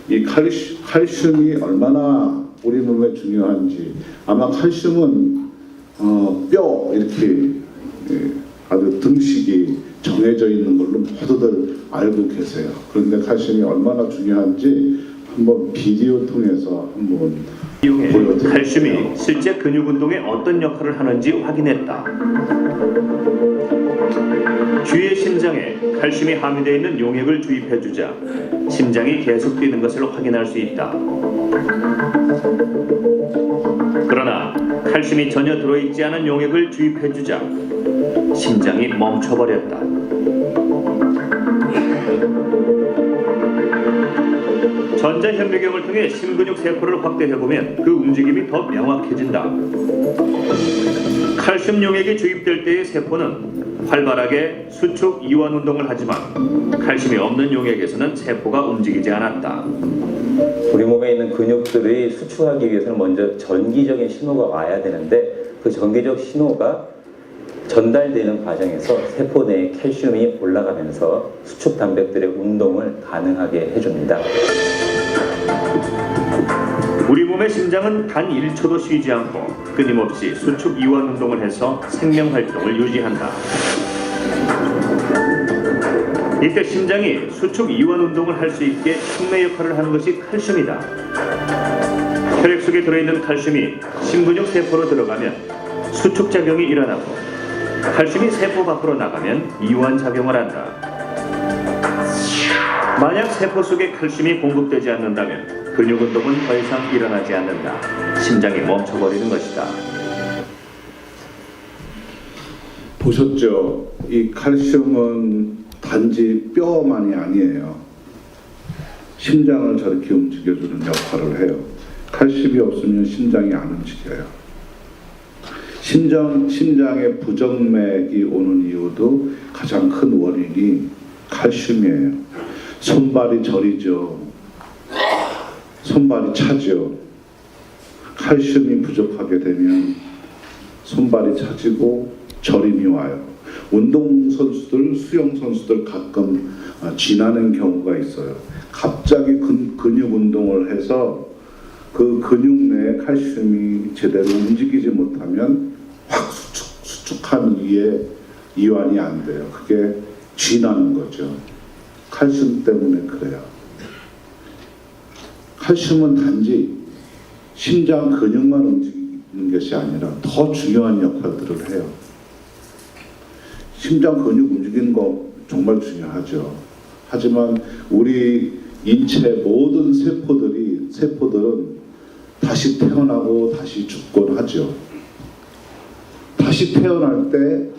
이 칼슘이 얼마나 우리 몸에 중요한지, 아마 칼슘은 뼈 이렇게 아주 등식이 정해져 있는 걸로 모두들 알고 계세요. 그런데 칼슘이 얼마나 중요한지 한번 비디오 통해서 한번 이용해 보여드릴게요. 칼슘이 실제 근육 운동에 어떤 역할을 하는지 확인했다. 쥐의 심장에 칼슘이 함유되어 있는 용액을 주입해주자 심장이 계속 뛰는 것을 확인할 수 있다. 그러나 칼슘이 전혀 들어있지 않은 용액을 주입해주자 심장이 멈춰버렸다. 전자현미경을 통해 심근육 세포를 확대해보면 그 움직임이 더 명확해진다. 칼슘 용액이 주입될 때의 세포는 활발하게 수축 이완 운동을 하지만 칼슘이 없는 용액에서는 세포가 움직이지 않았다. 우리 몸에 있는 근육들이 수축하기 위해서는 먼저 전기적인 신호가 와야 되는데 그 전기적 신호가 전달되는 과정에서 세포 내에 칼슘이 올라가면서 수축 단백들의 운동을 가능하게 해줍니다. 우리 몸의 심장은 단 1초도 쉬지 않고 끊임없이 수축 이완 운동을 해서 생명 활동을 유지한다. 이때 심장이 수축 이완 운동을 할 수 있게 촉매 역할을 하는 것이 칼슘이다. 혈액 속에 들어있는 칼슘이 심근육 세포로 들어가면 수축 작용이 일어나고 칼슘이 세포 밖으로 나가면 이완 작용을 한다. 만약 세포 속에 칼슘이 공급되지 않는다면 근육 운동은 더 이상 일어나지 않는다. 심장이 멈춰버리는 것이다. 보셨죠? 이 칼슘은 단지 뼈만이 아니에요. 심장을 저렇게 움직여주는 역할을 해요. 칼슘이 없으면 심장이 안 움직여요. 심장에 부정맥이 오는 이유도 가장 큰 원인이 칼슘이에요. 손발이 저리죠. 손발이 차죠. 칼슘이 부족하게 되면 손발이 차지고 저림이 와요. 운동선수들, 수영선수들 가끔 쥐나는 경우가 있어요. 갑자기 근육 운동을 해서 그 근육 내에 칼슘이 제대로 움직이지 못하면 확 수축한 위에 이완이 안 돼요. 그게 쥐나는 거죠. 칼슘 때문에 그래요. 칼슘은 단지 심장 근육만 움직이는 것이 아니라 더 중요한 역할들을 해요. 심장 근육 움직이는 거 정말 중요하죠. 하지만 우리 인체 모든 세포들은 다시 태어나고 다시 죽곤 하죠. 다시 태어날 때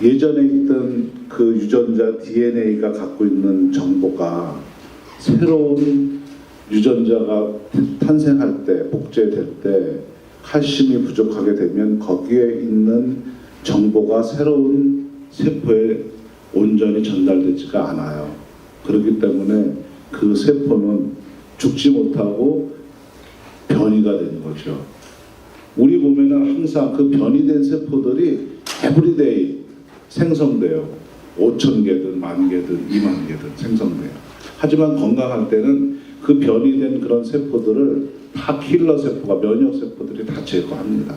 예전에 있던 그 유전자 DNA가 갖고 있는 정보가 새로운 유전자가 탄생할 때, 복제될 때 칼슘이 부족하게 되면 거기에 있는 정보가 새로운 세포에 온전히 전달되지가 않아요. 그렇기 때문에 그 세포는 죽지 못하고 변이가 되는 거죠. 우리 몸에는 항상 그 변이된 세포들이 에브리데이 생성돼요. 5,000개든 10,000개든 20,000개든 생성돼요. 하지만 건강할 때는 그 변이된 그런 세포들을 다 킬러 세포가, 면역 세포들이 다 제거합니다.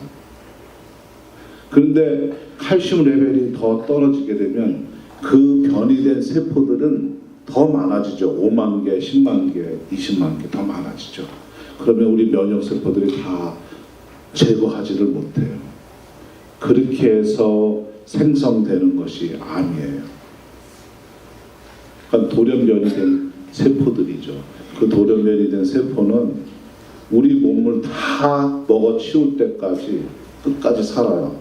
그런데 칼슘 레벨이 더 떨어지게 되면 그 변이된 세포들은 더 많아지죠. 5만 개, 10만 개, 20만 개 더 많아지죠. 그러면 우리 면역 세포들이 다 제거하지를 못해요. 그렇게 해서 생성되는 것이 암이에요. 그러니까 돌연변이 된 세포들이죠. 그 돌연변이 된 세포는 우리 몸을 다 먹어치울 때까지 끝까지 살아요.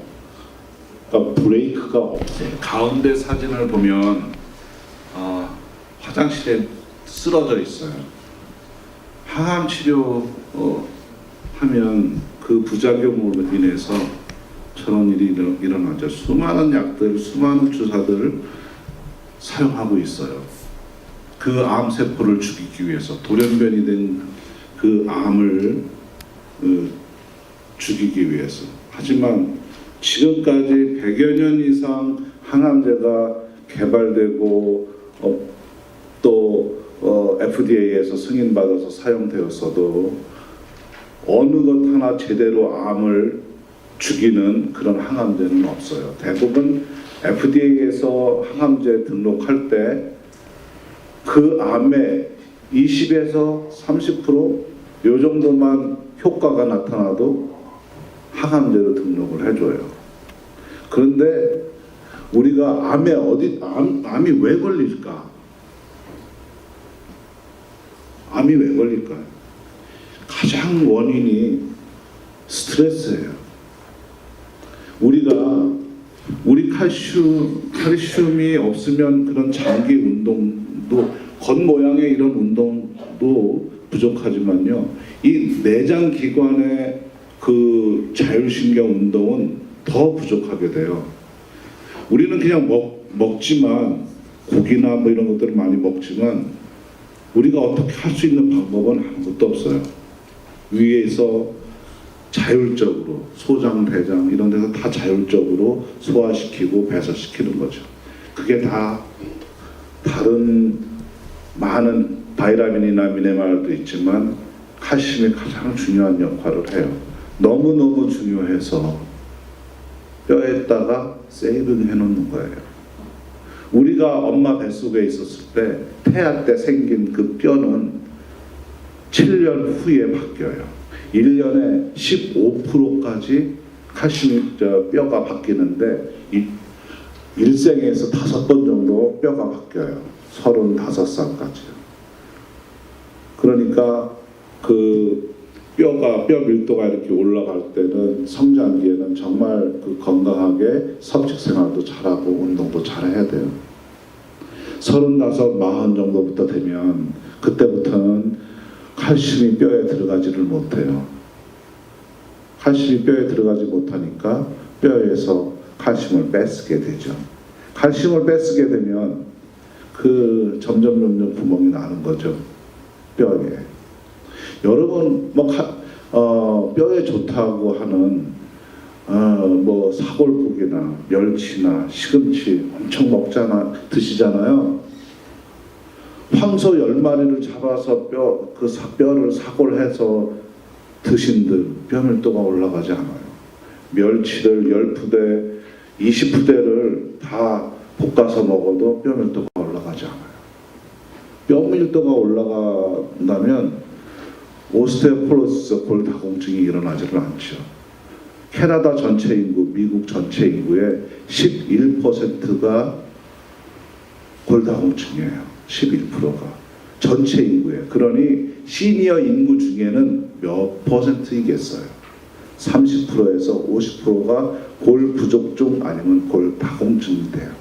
그러니까 브레이크가 없어요. 가운데 사진을 보면 화장실에 쓰러져 있어요. 항암 치료 하면 그 부작용으로 인해서 저런 일이 일어나죠. 수많은 약들, 수많은 주사들을 사용하고 있어요. 그 암세포를 죽이기 위해서, 돌연변이 된 그 암을 죽이기 위해서. 하지만 지금까지 100여 년 이상 항암제가 개발되고 또 FDA에서 승인받아서 사용되었어도 어느 것 하나 제대로 암을 죽이는 그런 항암제는 없어요. 대부분 FDA에서 항암제 등록할 때 그 암의 20에서 30%요 정도만 효과가 나타나도 항암제로 등록을 해줘요. 그런데 우리가 암이 왜 걸릴까? 암이 왜 걸릴까요? 가장 원인이 스트레스예요. 우리 칼슘이 없으면 그런 장기 운동도 겉모양의 이런 운동도 부족하지만요. 이 내장 기관의 그 자율신경 운동은 더 부족하게 돼요. 우리는 그냥 먹지만 고기나 뭐 이런 것들을 많이 먹지만 우리가 어떻게 할 수 있는 방법은 아무것도 없어요. 위에서 자율적으로 소장, 대장 이런 데서 다 자율적으로 소화시키고 배설시키는 거죠. 그게 다 다른 많은 바이타민이나 미네랄도 있지만 칼슘이 가장 중요한 역할을 해요. 너무너무 중요해서 뼈에다가 세이빙해 놓는 거예요. 우리가 엄마 뱃속에 있었을 때 태아 때 생긴 그 뼈는 7년 후에 바뀌어요. 1년에 15%까지 칼슘이 뼈가 바뀌는데 일생에서 5번 정도 뼈가 바뀌어요. 35살까지요. 그러니까 그 뼈 밀도가 이렇게 올라갈 때는 성장기에는 정말 그 건강하게 섭식 생활도 잘하고 운동도 잘해야 돼요. 35, 40 정도부터 되면 그때부터는 칼슘이 뼈에 들어가지를 못해요. 칼슘이 뼈에 들어가지 못하니까 뼈에서 칼슘을 뺏게 되죠. 칼슘을 뺏게 되면 그 점점 구멍이 나는 거죠. 뼈에. 여러분 뼈에 좋다고 하는 뭐 사골국이나 멸치나 시금치 엄청 드시잖아요. 황소 10마리를 잡아서 뼈를 사골해서 드신들 뼈밀도가 올라가지 않아요. 멸치를 10푸대, 20푸대를 다 볶아서 먹어도 뼈밀도가 올라가지 않아요. 뼈밀도가 올라간다면 오스테오포로시스 골다공증이 일어나지를 않죠. 캐나다 전체 인구, 미국 전체 인구의 11%가 골다공증이에요. 11%가 전체 인구에. 그러니 시니어 인구 중에는 몇 %이겠어요? 30%에서 50%가 골 부족증 아니면 골다공증이 돼요.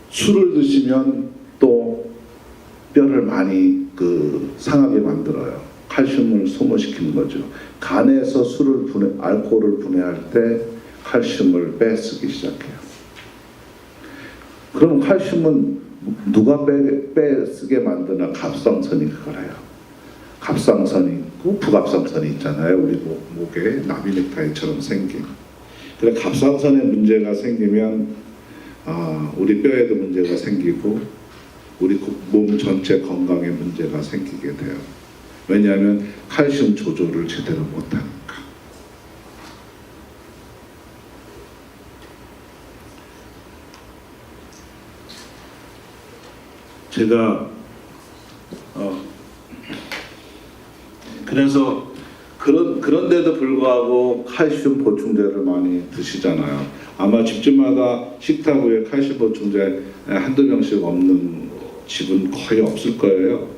술을 드시면 또 뼈를 많이 상하게 만들어요. 칼슘을 소모시키는 거죠. 간에서 알코올을 분해할 때 칼슘을 빼쓰기 시작해요. 그럼 칼슘은 누가 빼쓰게 만드나? 갑상선이 그걸 해요. 갑상선이 있고 부갑상선이 있잖아요. 우리 목에 나비 넥타이처럼 생긴. 그래 갑상선에 문제가 생기면 우리 뼈에도 문제가 생기고 우리 몸 전체 건강에 문제가 생기게 돼요. 왜냐하면 칼슘 조절을 제대로 못하니까. 제가 그래서 그런데도 불구하고 칼슘 보충제를 많이 드시잖아요. 아마 집집마다 식탁 위에 칼슘 보충제 한두 병씩 없는 집은 거의 없을 거예요.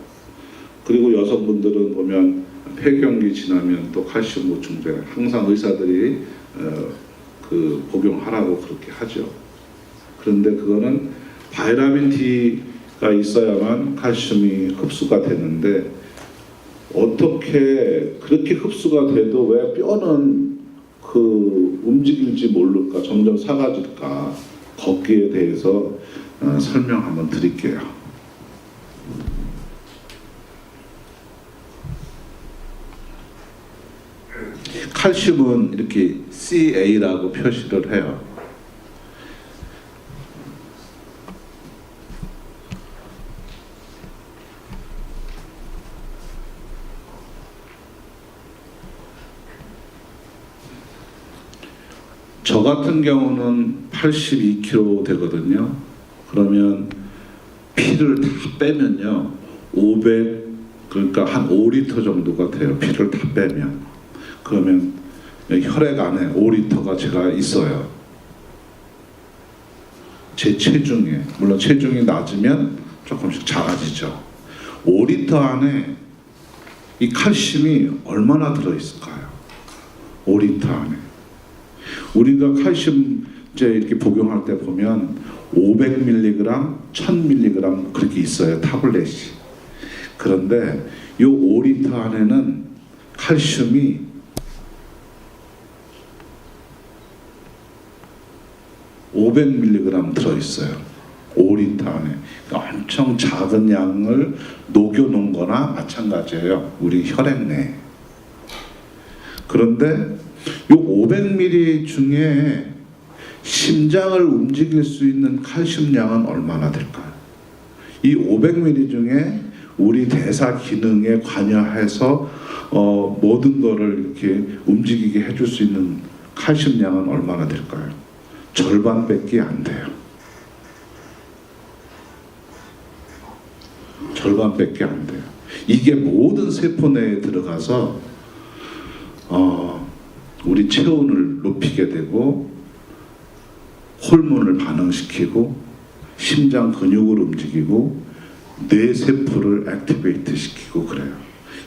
그리고 여성분들은 보면 폐경기 지나면 또 칼슘 보충제 항상 의사들이 복용하라고 그렇게 하죠. 그런데 그거는 바이타민 D가 있어야만 칼슘이 흡수가 되는데 어떻게 그렇게 흡수가 돼도 왜 뼈는 움직일지 모를까, 점점 사라질까, 걷기에 대해서 설명 한번 드릴게요. 칼슘은 이렇게 CA라고 표시를 해요. 저 같은 경우는 82kg 되거든요. 그러면 피를 다 빼면요, 500, 그러니까 한 5리터 정도가 돼요. 피를 다 빼면. 그러면 혈액 안에 5리터가 제가 있어요. 제 체중에, 물론 체중이 낮으면 조금씩 작아지죠. 5리터 안에 이 칼슘이 얼마나 들어있을까요? 5리터 안에. 우리가 칼슘 이제 이렇게 복용할 때 보면 500mg, 1000mg 그렇게 있어요. 타블렛이. 그런데 이 5리터 안에는 칼슘이 500mg 들어있어요. 5리터 안에. 그러니까 엄청 작은 양을 녹여놓은 거나 마찬가지예요. 우리 혈액 내에. 그런데 이 500ml 중에 심장을 움직일 수 있는 칼슘 양은 얼마나 될까요? 이 500ml 중에 우리 대사 기능에 관여해서 모든 거를 이렇게 움직이게 해줄 수 있는 칼슘 양은 얼마나 될까요? 절반밖에 안 돼요. 절반밖에 안 돼요. 이게 모든 세포 내에 들어가서 우리 체온을 높이게 되고 호르몬을 반응시키고 심장 근육을 움직이고 뇌 세포를 액티베이트 시키고 그래요.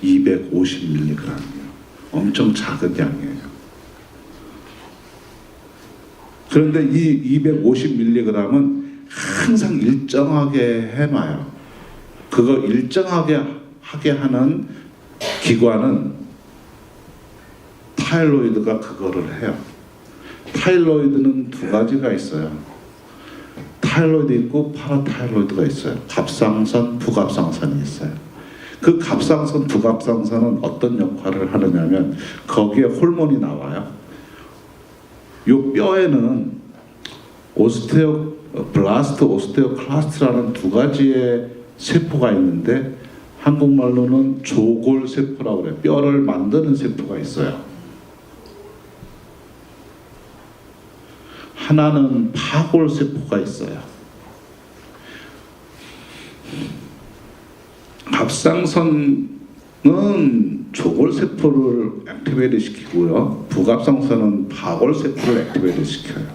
250mg이요. 엄청 작은 양이에요. 그런데 이 250mg은 항상 일정하게 해놔요. 그거 일정하게 하게 하는 기관은 타이로이드가 그거를 해요. 타이로이드는 두 가지가 있어요. 타이로이드 있고 파라타이로이드가 있어요. 갑상선, 부갑상선이 있어요. 그 갑상선, 부갑상선은 어떤 역할을 하느냐면 거기에 호르몬이 나와요. 요 뼈에는 블라스트, 오스테오클라스트라는 두 가지의 세포가 있는데 한국말로는 조골세포라고 그래요. 뼈를 만드는 세포가 있어요. 하나는 파골세포가 있어요. 갑상선은 조골세포를 액티베이트 시키고요. 부갑상선은 파골세포를 액티베이트 시켜요.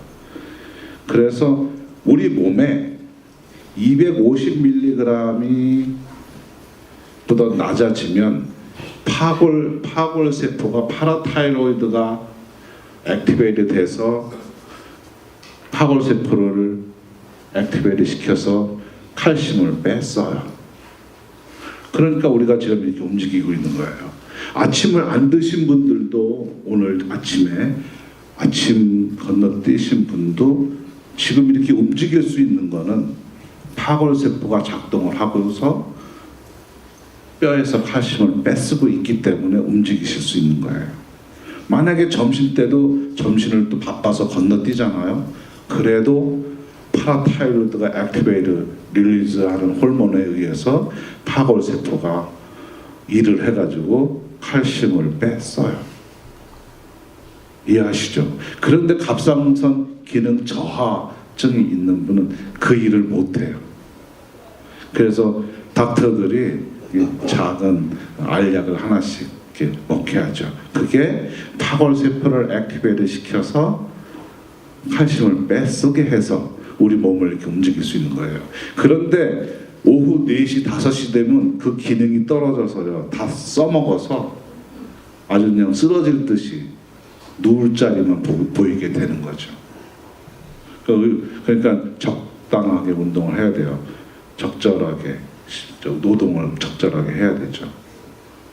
그래서 우리 몸에 250mg이 보다 낮아지면 파골세포가 파라타이로이드가 액티베이트 돼서 파골세포를 액티베이트 시켜서 칼슘을 뺐어요. 그러니까 우리가 지금 이렇게 움직이고 있는 거예요. 아침을 안 드신 분들도 오늘 아침에 아침 건너뛰신 분도 지금 이렇게 움직일 수 있는 거는 파골세포가 작동을 하고서 뼈에서 칼슘을 뺏고 있기 때문에 움직이실 수 있는 거예요. 만약에 점심 때도 점심을 또 바빠서 건너뛰잖아요. 그래도 파라타이로이드가 액티베이트 릴리즈하는 호르몬에 의해서 파골세포가 일을 해가지고 칼슘을 뺐어요. 이해하시죠? 그런데 갑상선 기능 저하증이 있는 분은 그 일을 못해요. 그래서 닥터들이 작은 알약을 하나씩 이렇게 먹게 하죠. 그게 파골세포를 액티베이트 시켜서 칼슘을 뺏게 해서 우리 몸을 이렇게 움직일 수 있는 거예요. 그런데 오후 4시, 5시 되면 그 기능이 떨어져서요. 다 써먹어서 아주 그냥 쓰러질 듯이 누울 자리만 보이게 되는 거죠. 그러니까 적당하게 운동을 해야 돼요. 적절하게 노동을 적절하게 해야 되죠.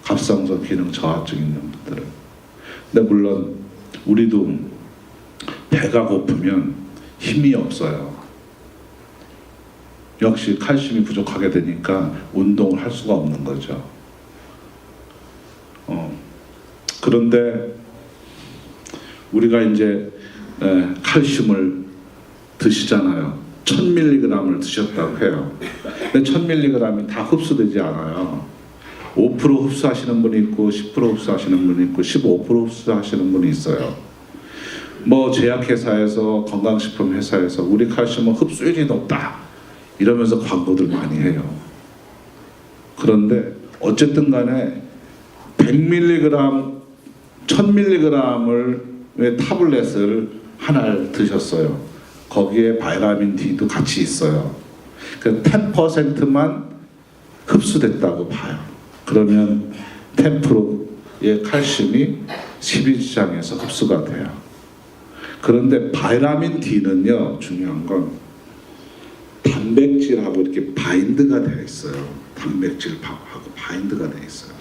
갑상선 기능 저하증 있는 분들은. 근데 물론 우리도 배가 고프면 힘이 없어요. 역시 칼슘이 부족하게 되니까 운동을 할 수가 없는 거죠. 그런데 우리가 이제 칼슘을 드시잖아요. 1000mg을 드셨다고 해요. 근데 1000mg이 다 흡수되지 않아요. 5% 흡수하시는 분이 있고 10% 흡수하시는 분이 있고 15% 흡수하시는 분이 있어요. 뭐 제약회사에서 건강식품 회사에서 우리 칼슘은 흡수율이 높다 이러면서 광고들 많이 해요. 그런데 어쨌든 간에 100mg, 1000mg의 타블렛을 하나를 드셨어요. 거기에 바이타민 D도 같이 있어요. 그 10%만 흡수됐다고 봐요. 그러면 10%의 칼슘이 십이지장에서 흡수가 돼요. 그런데 바이타민 D는요, 중요한 건 단백질하고 이렇게 바인드가 되어 있어요. 단백질하고 바인드가 되어 있어요.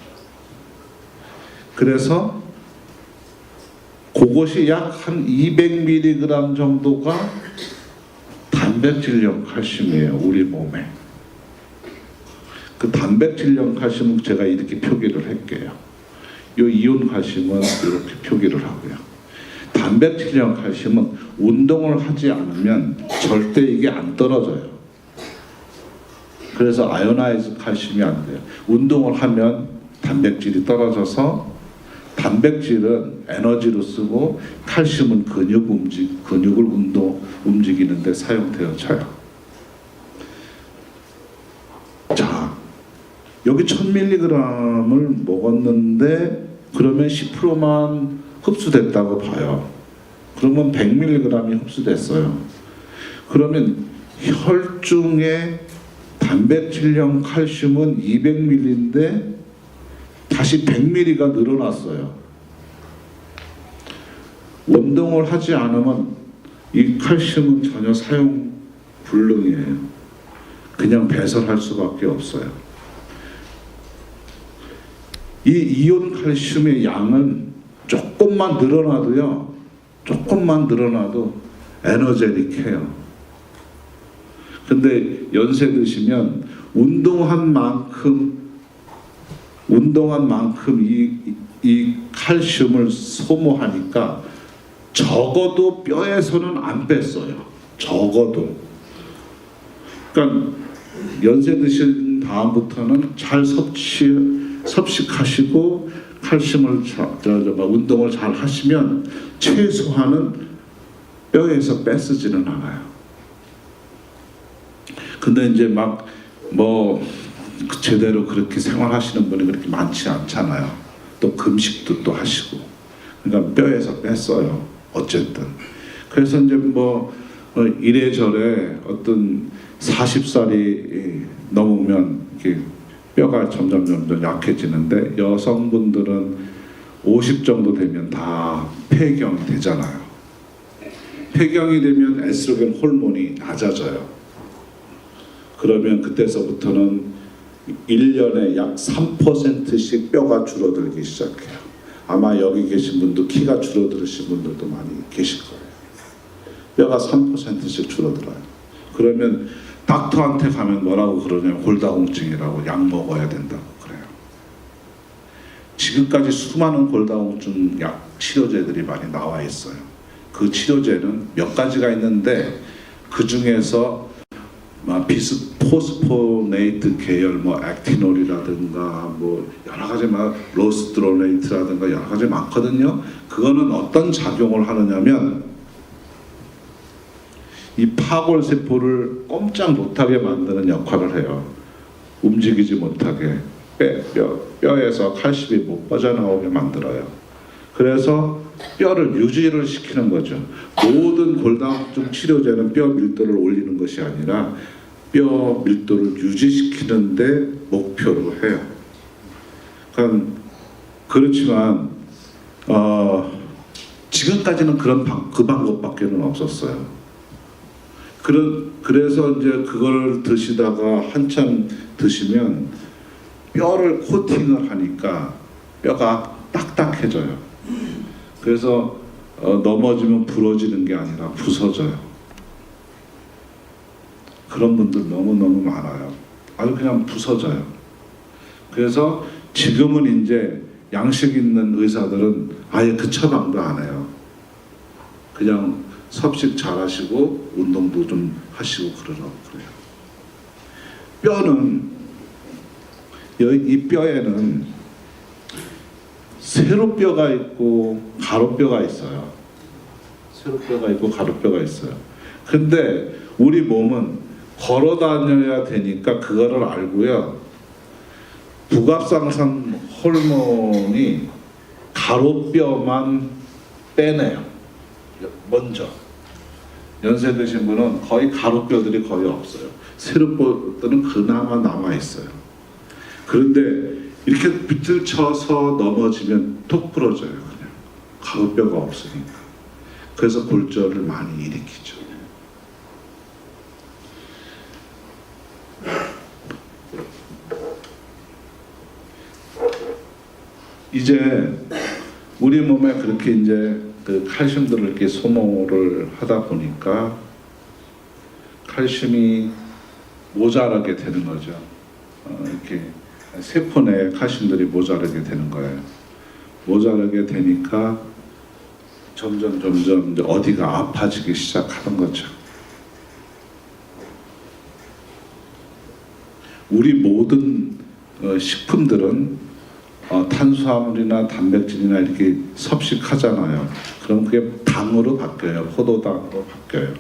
그래서 그것이 약 한 200mg 정도가 단백질형 칼슘이에요, 우리 몸에. 그 단백질형 칼슘은 제가 이렇게 표기를 할게요. 이 이온 칼슘은 이렇게 표기를 하고요. 단백질형 칼슘은 운동을 하지 않으면 절대 이게 안 떨어져요. 그래서 아이오나이즈 칼슘이 안 돼요. 운동을 하면 단백질이 떨어져서 단백질은 에너지로 쓰고 칼슘은 근육을 움직이는데 사용되어져요. 자, 여기 1000mg을 먹었는데 그러면 10%만 흡수됐다고 봐요. 그러면 100mg이 흡수됐어요. 그러면 혈중에 단백질형 칼슘은 200mg인데 다시 100mg가 늘어났어요. 운동을 하지 않으면 이 칼슘은 전혀 사용 불능이에요. 그냥 배설할 수밖에 없어요. 이 이온 칼슘의 양은 조금만 늘어나도요, 조금만 늘어나도 에너제틱해요. 근데 연세 드시면 운동한 만큼 이 칼슘을 소모하니까 적어도 뼈에서는 안 뺐어요. 적어도. 그러니까 연세 드신 다음부터는 잘 섭식하시고 칼슘을 운동을 잘 하시면 최소한은 뼈에서 뺏으지는 않아요. 근데 이제 막 뭐 제대로 그렇게 생활하시는 분이 그렇게 많지 않잖아요. 또 금식도 또 하시고, 그러니까 뼈에서 뺐어요. 어쨌든 그래서 이제 뭐 이래저래 어떤 40살이 넘으면 이렇게 뼈가 점점 약해지는데 여성분들은 50 정도 되면 다 폐경이 되잖아요. 폐경이 되면 에스트로겐 호르몬이 낮아져요. 그러면 그때서부터는 1년에 약 3%씩 뼈가 줄어들기 시작해요. 아마 여기 계신 분도 키가 줄어들으신 분들도 많이 계실 거예요. 뼈가 3%씩 줄어들어요. 그러면 닥터한테 가면 뭐라고 그러냐면 골다공증이라고 약 먹어야 된다고 그래요. 지금까지 수많은 골다공증 약 치료제들이 많이 나와 있어요. 그 치료제는 몇 가지가 있는데 그 중에서 비스포스포네이트 계열, 뭐 액티놀이라든가 뭐 여러 가지 로스트롤레이트라든가 여러 가지 많거든요. 그거는 어떤 작용을 하느냐면 이 파골 세포를 꼼짝 못하게 만드는 역할을 해요. 움직이지 못하게 뼈에서 칼슘이 못 빠져나오게 만들어요. 그래서 뼈를 유지를 시키는 거죠. 모든 골다공증 치료제는 뼈 밀도를 올리는 것이 아니라 뼈 밀도를 유지시키는 데 목표로 해요. 그러니까 그렇지만 지금까지는 그 방법밖에는 없었어요. 그래서 이제 그걸 드시다가 한참 드시면 뼈를 코팅을 하니까 뼈가 딱딱해져요. 그래서 넘어지면 부러지는 게 아니라 부서져요. 그런 분들 너무너무 많아요. 아주 그냥 부서져요. 그래서 지금은 이제 양식 있는 의사들은 아예 그 처방도 안 해요. 그냥 섭식 잘 하시고 운동도 좀 하시고 그러라고 그래요. 뼈는 이 뼈에는 세로뼈가 있고 가로뼈가 있어요. 세로뼈가 있고 가로뼈가 있어요. 근데 우리 몸은 걸어 다녀야 되니까 그거를 알고요. 부갑상선 호르몬이 가로뼈만 빼내요. 먼저 연세 드신 분은 거의 가로뼈들이 거의 없어요. 세로뼈들은 그나마 남아 있어요. 그런데 이렇게 비틀쳐서 넘어지면 톡 부러져요. 그냥 가로뼈가 없으니까. 그래서 골절을 많이 일으키죠. 이제 우리 몸에 그렇게 이제 그 칼슘들을 이렇게 소모를 하다 보니까 칼슘이 모자라게 되는 거죠. 이렇게 세포 내에 칼슘들이 모자라게 되는 거예요. 모자라게 되니까 점점 이제 어디가 아파지기 시작하는 거죠. 우리 모든 식품들은 탄수화물이나 단백질이나 이렇게 섭식하잖아요. 그럼 그게 당으로 바뀌어요. 포도당으로 바뀌어요.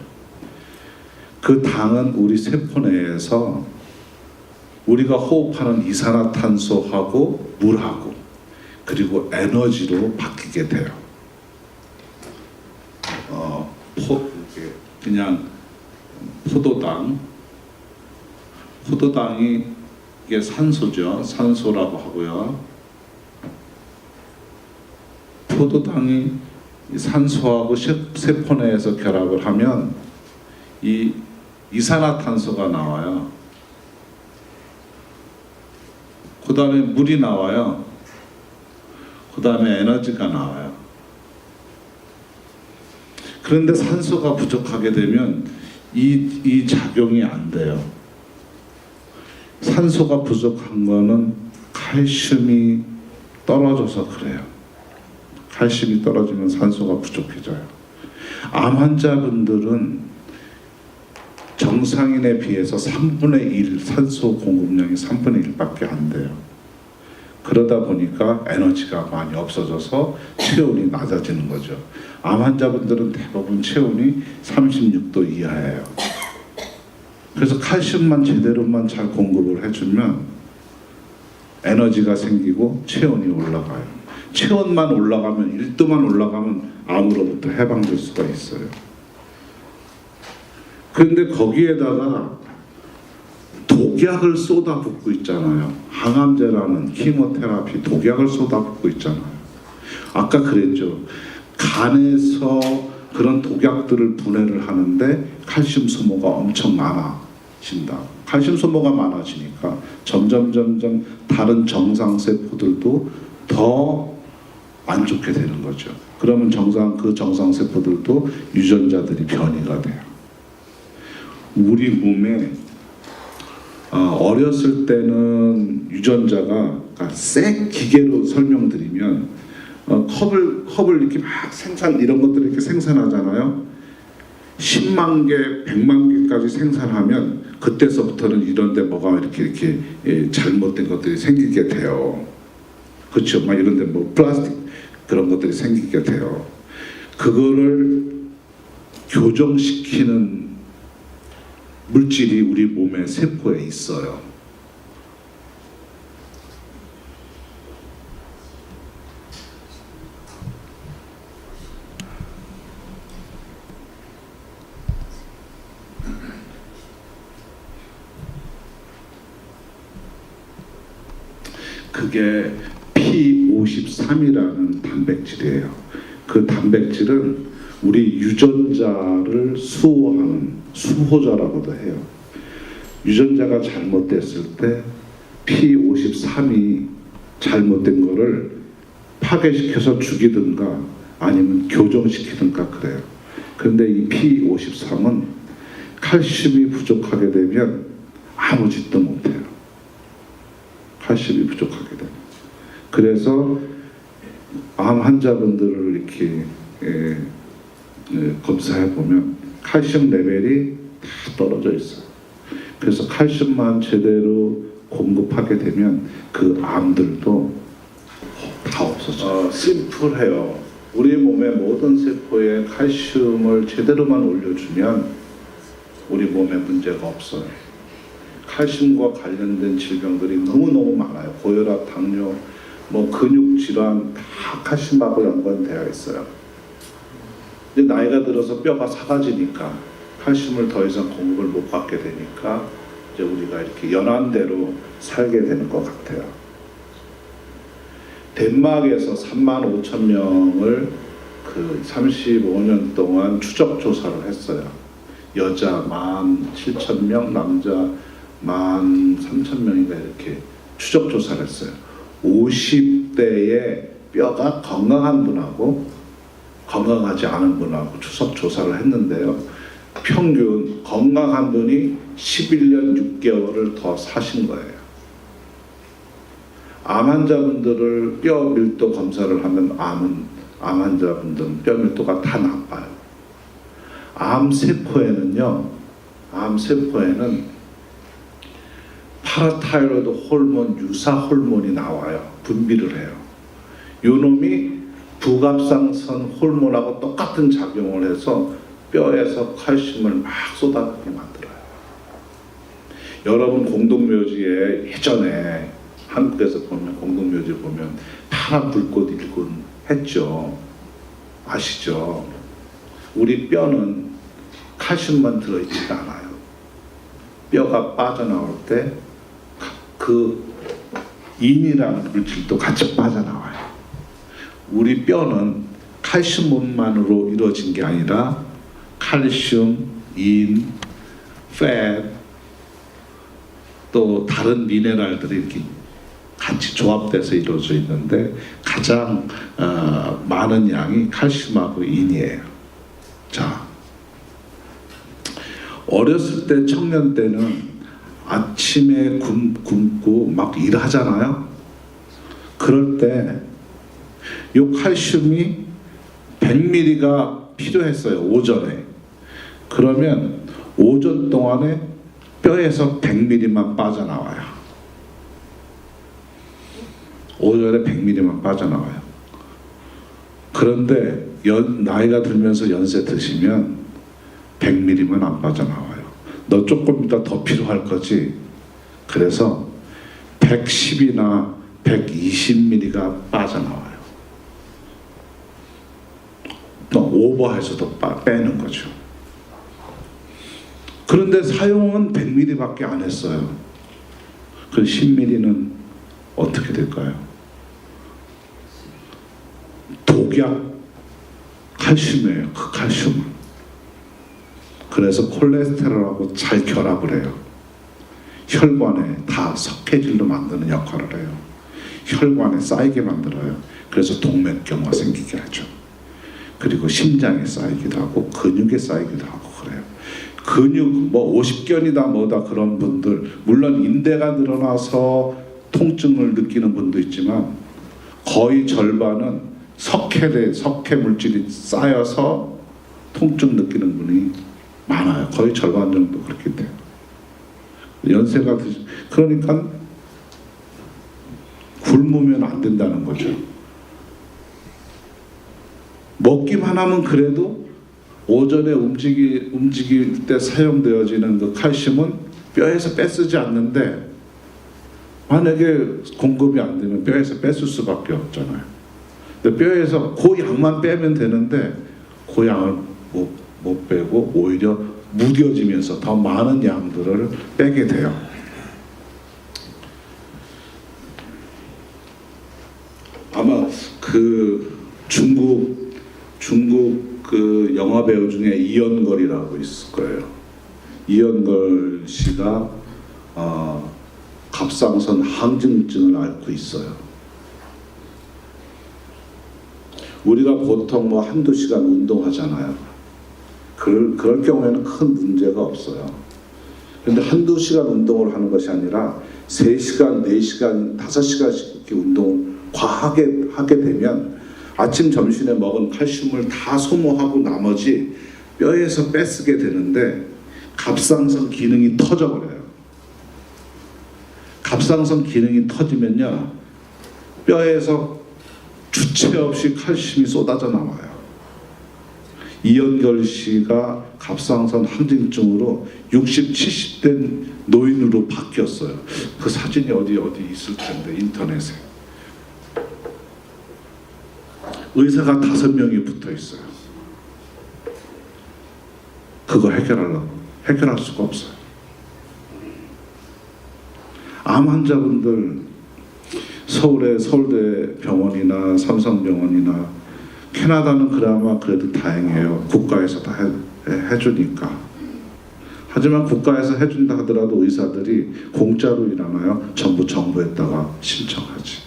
그 당은 우리 세포 내에서 우리가 호흡하는 이산화탄소하고 물하고 그리고 에너지로 바뀌게 돼요. 그냥 포도당이 이게 산소죠. 산소라고 하고요. 포도당이 산소하고 세포 내에서 결합을 하면 이 이산화탄소가 나와요. 그 다음에 물이 나와요. 그 다음에 에너지가 나와요. 그런데 산소가 부족하게 되면 이 작용이 안 돼요. 산소가 부족한 거는 칼슘이 떨어져서 그래요. 칼슘이 떨어지면 산소가 부족해져요. 암 환자분들은 정상인에 비해서 3분의 1 산소 공급량이 3분의 1밖에 안 돼요. 그러다 보니까 에너지가 많이 없어져서 체온이 낮아지는 거죠. 암 환자분들은 대부분 체온이 36도 이하예요. 그래서 칼슘만 제대로만 잘 공급을 해주면 에너지가 생기고 체온이 올라가요. 체온만 올라가면 1도만 올라가면 암으로부터 해방될 수가 있어요. 그런데 거기에다가 독약을 쏟아붓고 있잖아요. 항암제라는 키모테라피 독약을 쏟아붓고 있잖아요. 아까 그랬죠. 간에서 그런 독약들을 분해를 하는데 칼슘 소모가 엄청 많아진다. 칼슘 소모가 많아지니까 점점 다른 정상 세포들도 더 안 좋게 되는 거죠. 그러면 그 정상 세포들도 유전자들이 변이가 돼요. 우리 몸에 어렸을 때는 유전자가 생 기계로 설명드리면 컵을 이렇게 막 이런 것들을 이렇게 생산하잖아요. 10만 개, 100만 개까지 생산하면 그때서부터는 이런데 뭐가 이렇게 잘못된 것들이 생기게 돼요. 그렇죠? 막 이런데 뭐 플라스틱 그런 것들이 생기게 돼요. 그거를 교정시키는 물질이 우리 몸의 세포에 있어요. 그게 P53이라는 단백질이에요. 그 단백질은 우리 유전자를 수호하는 수호자라고도 해요. 유전자가 잘못됐을 때 P53이 잘못된 거를 파괴시켜서 죽이든가 아니면 교정시키든가 그래요. 그런데 이 P53은 칼슘이 부족하게 되면 아무 짓도 못해요. 칼슘이 부족하게 되면. 그래서 암 환자분들을 이렇게 검사해 보면 칼슘 레벨이 다 떨어져 있어요. 그래서 칼슘만 제대로 공급하게 되면 그 암들도 다 없어져요. 심플해요. 우리 몸의 모든 세포에 칼슘을 제대로만 올려주면 우리 몸에 문제가 없어요. 칼슘과 관련된 질병들이 너무너무 많아요. 고혈압, 당뇨, 뭐 근육 질환 다 칼슘하고 연관되어 있어요. 근데 나이가 들어서 뼈가 삭아지니까 칼슘을 더 이상 공급을 못 받게 되니까 이제 우리가 이렇게 연한대로 살게 되는 것 같아요. 덴마크에서 35,000명을 그 35년 동안 추적 조사를 했어요. 여자 17,000명, 남자 13,000명인가 이렇게 추적 조사를 했어요. 50대의 뼈가 건강한 분하고 건강하지 않은 분하고 추적 조사를 했는데요. 평균 건강한 분이 11년 6개월을 더 사신 거예요. 암 환자분들을 뼈 밀도 검사를 하면 암 환자분들은 뼈 밀도가 다 나빠요. 암 세포에는 파라타이로이드 호르몬 유사 호르몬이 나와요. 분비를 해요. 요 놈이 부갑상선 호르몬하고 똑같은 작용을 해서 뼈에서 칼슘을 막 쏟아내게 만들어요. 여러분 공동묘지에 예전에 한국에서 보면 공동묘지 보면 파란 불꽃 일군 했죠. 아시죠? 우리 뼈는 칼슘만 들어있지가 않아요. 뼈가 빠져나올 때 그 인이라는 물질도 같이 빠져나와요. 우리 뼈는 칼슘만으로 이루어진 게 아니라 칼슘, 인, 팻, 또 다른 미네랄들이 이렇게 같이 조합돼서 이루어져 있는데 가장 많은 양이 칼슘하고 인이에요. 자, 어렸을 때 청년 때는 아침에 굶고 막 일하잖아요. 그럴 때 요 칼슘이 100ml가 필요했어요. 오전에. 그러면 오전 동안에 뼈에서 100ml만 빠져나와요. 오전에 100ml만 빠져나와요. 그런데 나이가 들면서 연세 드시면 100ml만 안 빠져나와요. 너 조금 이따 더 필요할 거지. 그래서 110이나 120ml가 빠져나와요. 또 오버해서도 빼는 거죠. 그런데 사용은 100ml밖에 안 했어요. 그 10ml는 어떻게 될까요? 독약 칼슘이에요. 그 칼슘은. 그래서 콜레스테롤하고 잘 결합을 해요. 혈관에 다 석회질로 만드는 역할을 해요. 혈관에 쌓이게 만들어요. 그래서 동맥경화 생기게 하죠. 그리고 심장에 쌓이기도 하고 근육에 쌓이기도 하고 그래요. 근육 뭐 50견이다 뭐다 그런 분들, 물론 인대가 늘어나서 통증을 느끼는 분도 있지만 거의 절반은 석회 물질이 쌓여서 통증 느끼는 분이 많아요. 거의 절반 정도 그렇게 돼요. 연세가 그러니까 굶으면 안 된다는 거죠. 먹기만 하면 그래도 오전에 움직일 때 사용되어지는 그 칼슘은 뼈에서 빼쓰지 않는데 만약에 공급이 안 되면 뼈에서 뺐을 수밖에 없잖아요. 근데 뼈에서 그 양만 빼면 되는데 그 양을 못 빼고 오히려 무뎌지면서 더 많은 양들을 빼게 돼요. 아마 그 중국 그 영화 배우 중에 이연걸이라고 있을 거예요. 이연걸 씨가 갑상선 항진증을 앓고 있어요. 우리가 보통 뭐 한두 시간 운동하잖아요. 그럴 경우에는 큰 문제가 없어요. 그런데 한두 시간 운동을 하는 것이 아니라 3시간, 4시간, 5시간씩 이렇게 운동을 과하게 하게 되면 아침, 점심에 먹은 칼슘을 다 소모하고 나머지 뼈에서 뺏쓰게 되는데 갑상선 기능이 터져버려요. 갑상선 기능이 터지면요, 뼈에서 주체 없이 칼슘이 쏟아져 나와요. 이연결 씨가 갑상선 항진증으로 60, 70대 노인으로 바뀌었어요. 그 사진이 어디 있을 텐데 인터넷에. 의사가 5명이 붙어 있어요. 그거 해결하려고. 해결할 수가 없어요. 암 환자분들 서울의 서울대 병원이나 삼성병원이나 캐나다는 그나마 그래도 다행이에요. 국가에서 다 해주니까. 하지만 국가에서 해준다 하더라도 의사들이 공짜로 일하나요? 전부 정부에다가 신청하지.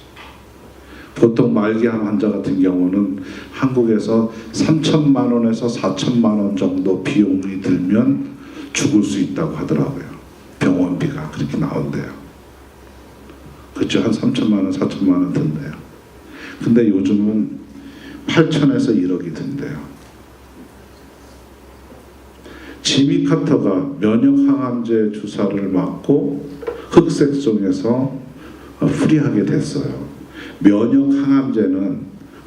보통 말기암 환자 같은 경우는 한국에서 3천만 원에서 4천만 원 정도 비용이 들면 죽을 수 있다고 하더라고요. 병원비가 그렇게 나온대요. 그렇죠? 한 3천만 원, 4천만 원 든대요. 근데 요즘은 8천에서 1억이 든대요. 지미 카터가 면역 항암제 주사를 맞고 흑색종에서 풀이하게 됐어요. 면역 항암제는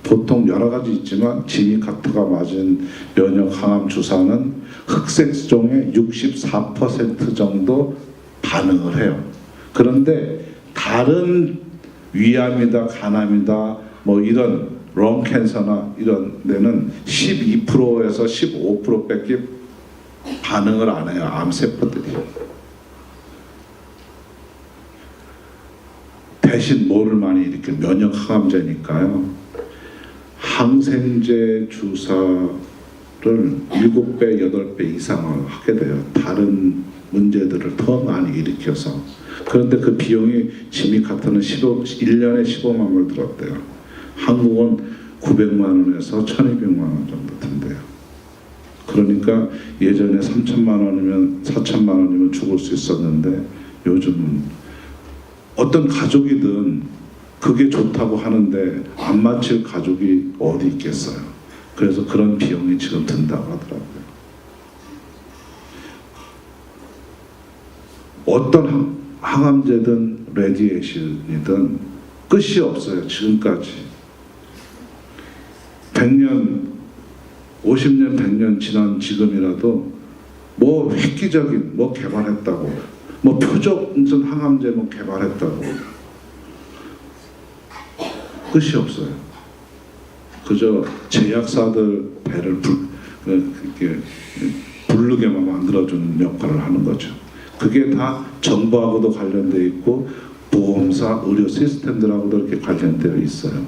보통 여러 가지 있지만 지미 카터가 맞은 면역 항암 주사는 흑색종의 64% 정도 반응을 해요. 그런데 다른 위암이다, 간암이다, 뭐 이런 롱 캔서나 이런 데는 12%에서 15%밖에 반응을 안 해요. 암세포들이. 대신 뭐를 많이 일으켜? 면역 항암제니까요. 항생제 주사를 7배, 8배 이상을 하게 돼요. 다른 문제들을 더 많이 일으켜서. 그런데 그 비용이 지미 카터는 1년에 15만 원 들었대요. 한국은 900만 원에서 1200만 원 정도 든대요. 그러니까 예전에 3천만 원이면 4천만 원이면 죽을 수 있었는데 요즘은 어떤 가족이든 그게 좋다고 하는데 안 맞힐 가족이 어디 있겠어요. 그래서 그런 비용이 지금 든다고 하더라고요. 어떤 항암제든 레디에이션이든 끝이 없어요. 지금까지 100년, 50년, 100년 지난 지금이라도 뭐 획기적인 뭐 개발했다고, 뭐 표적전 항암제 뭐 개발했다고 끝이 없어요. 그저 제약사들 배를 부르게만 만들어주는 역할을 하는 거죠. 그게 다 정부하고도 관련되어 있고 보험사, 의료 시스템들하고도 이렇게 관련되어 있어요.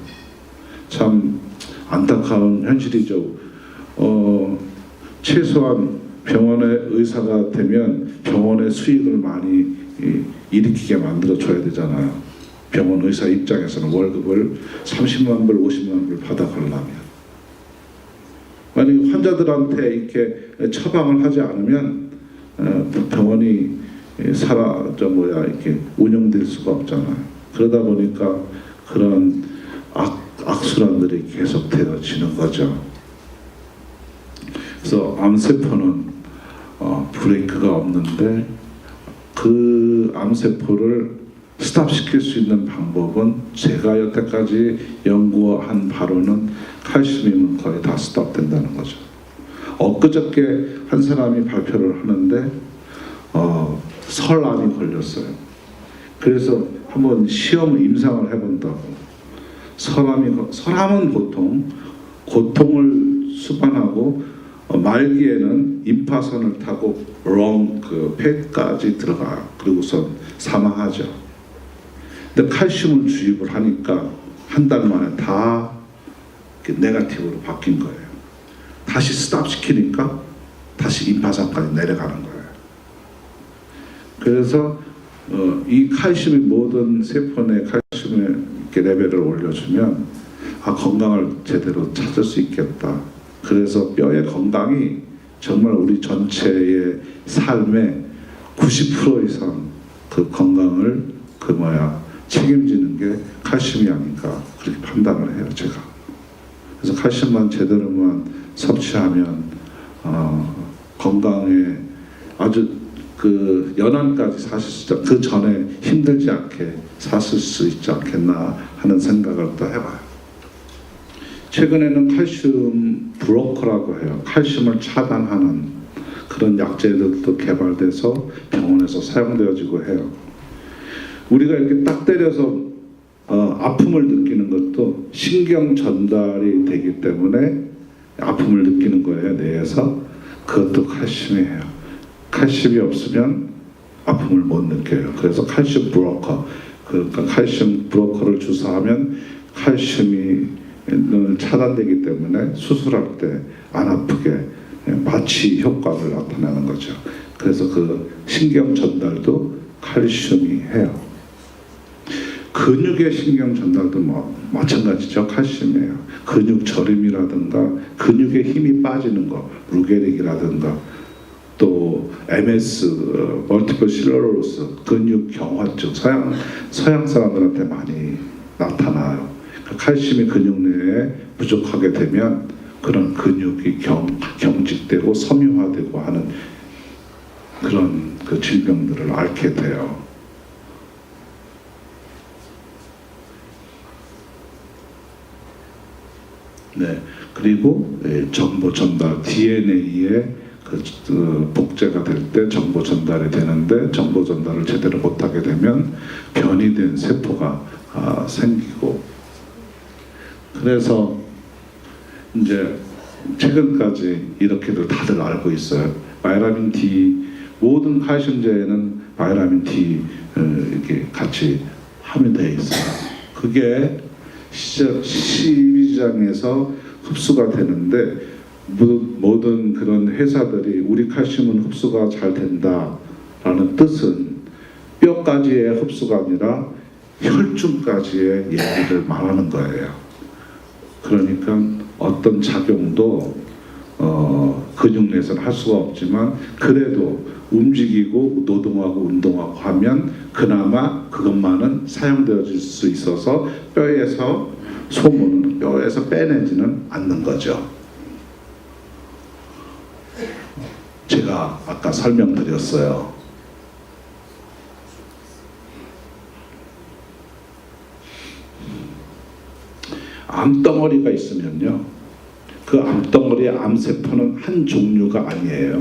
참 안타까운 현실이죠. 최소한 병원의 의사가 되면 병원의 수익을 많이 일으키게 만들어줘야 되잖아요. 병원 의사 입장에서는 월급을 30만 불, 50만 불 받아가려면. 만약에 환자들한테 이렇게 처방을 하지 않으면 병원이 이렇게 운영될 수가 없잖아요. 그러다 보니까 그런 악순환들이 계속 되어지는 거죠. 그래서 암세포는 브레이크가 없는데 그 암세포를 스탑시킬 수 있는 방법은 제가 여태까지 연구한 바로는 칼슘이면 거의 다 스탑된다는 거죠. 엊그저께 한 사람이 발표를 하는데 설암이 걸렸어요. 그래서 한번 임상을 해본다고. 설암은 보통 고통을 수반하고 말기에는 임파선을 타고 폐까지 들어가요. 그리고선 사망하죠. 근데 칼슘을 주입을 하니까 한 달 만에 다 네거티브로 바뀐 거예요. 다시 스탑시키니까 다시 임파선까지 내려가는 거예요. 그래서 이 칼슘이 모든 세포 내 칼슘의 레벨을 올려주면 건강을 제대로 찾을 수 있겠다. 그래서 뼈의 건강이 정말 우리 전체의 삶의 90% 이상 그 건강을 책임지는 게 칼슘이 아닌가 그렇게 판단을 해요, 제가. 그래서 칼슘만 제대로만 섭취하면 건강에 아주 연안까지 사실 수 있지, 그 전에 힘들지 않게 사실 수 있지 않겠나 하는 생각을 또 해봐요. 최근에는 칼슘 브로커라고 해요. 칼슘을 차단하는 그런 약제들도 개발돼서 병원에서 사용되어지고 해요. 우리가 이렇게 딱 때려서 아픔을 느끼는 것도 신경 전달이 되기 때문에 아픔을 느끼는 거예요. 뇌에서. 그것도 칼슘이에요. 칼슘이 없으면 아픔을 못 느껴요. 그래서 칼슘 브로커, 그러니까 칼슘 브로커를 주사하면 칼슘이 차단되기 때문에 수술할 때 안 아프게 마취 효과를 나타내는 거죠. 그래서 그 신경 전달도 칼슘이 해요. 근육의 신경 전달도 마찬가지죠. 칼슘이에요. 근육 저림이라든가 근육의 힘이 빠지는 거, 루게릭이라든가 또 MS, 멀티플 실러로스, 근육 경화증, 서양 사람들한테 많이 나타나요. 칼슘이 근육 내에 부족하게 되면 그런 근육이 경직되고 섬유화되고 하는 그런 그 질병들을 앓게 돼요. 네, 그리고 정보 전달, DNA에 그 복제가 될 때 정보 전달이 되는데 정보 전달을 제대로 못하게 되면 변이된 세포가 생기고, 그래서 이제 최근까지 이렇게도 다들 알고 있어요. 바이타민 D, 모든 칼슘제에는 바이타민 D 이렇게 같이 함유되어 있어요. 그게 시장에서 흡수가 되는데 모든 그런 회사들이 우리 칼슘은 흡수가 잘 된다라는 뜻은 뼈까지의 흡수가 아니라 혈중까지의 얘기를 말하는 거예요. 그러니까 어떤 작용도 근육 내에서는 할 수가 없지만 그래도 움직이고 노동하고 운동하고 하면 그나마 그것만은 사용되어질 수 있어서 뼈에서 소문은 뼈에서 빼내지는 않는 거죠. 제가 아까 설명드렸어요. 암덩어리가 있으면요, 그 암덩어리의 암세포는 한 종류가 아니에요.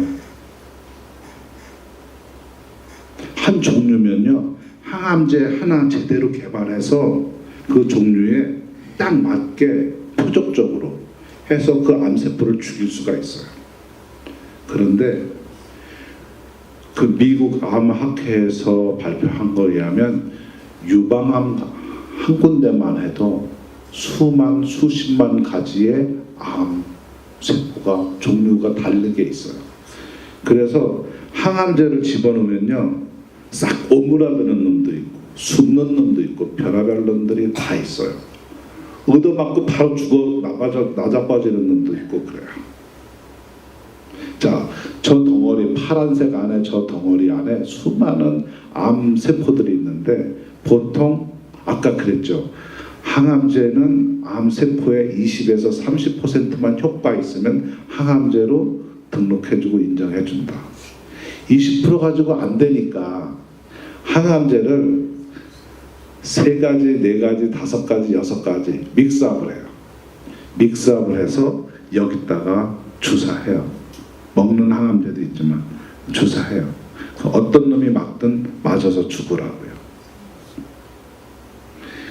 한 종류면요, 항암제 하나 제대로 개발해서 그 종류에 딱 맞게 표적적으로 해서 그 암세포를 죽일 수가 있어요. 그런데 그 미국 암학회에서 발표한 거에 의하면 유방암 한 군데만 해도 수십만 가지의 암세포가 종류가 다르게 있어요. 그래서 항암제를 집어넣으면요, 싹 오므라드는 놈도 있고 숨는 놈도 있고 별의별 놈들이 다 있어요. 얻어맞고 바로 죽어 나자빠지는 놈도 있고 그래요. 자, 저 덩어리, 파란색 안에 저 덩어리 안에 수많은 암세포들이 있는데 보통 아까 그랬죠. 항암제는 암세포의 20에서 30%만 효과 있으면 항암제로 등록해주고 인정해준다. 20% 가지고 안 되니까 항암제를 3가지, 4가지, 5가지, 6가지 믹스업을 해요. 믹스업을 해서 여기다가 주사해요. 먹는 항암제도 있지만 주사해요. 어떤 놈이 맞든 맞아서 죽으라고요.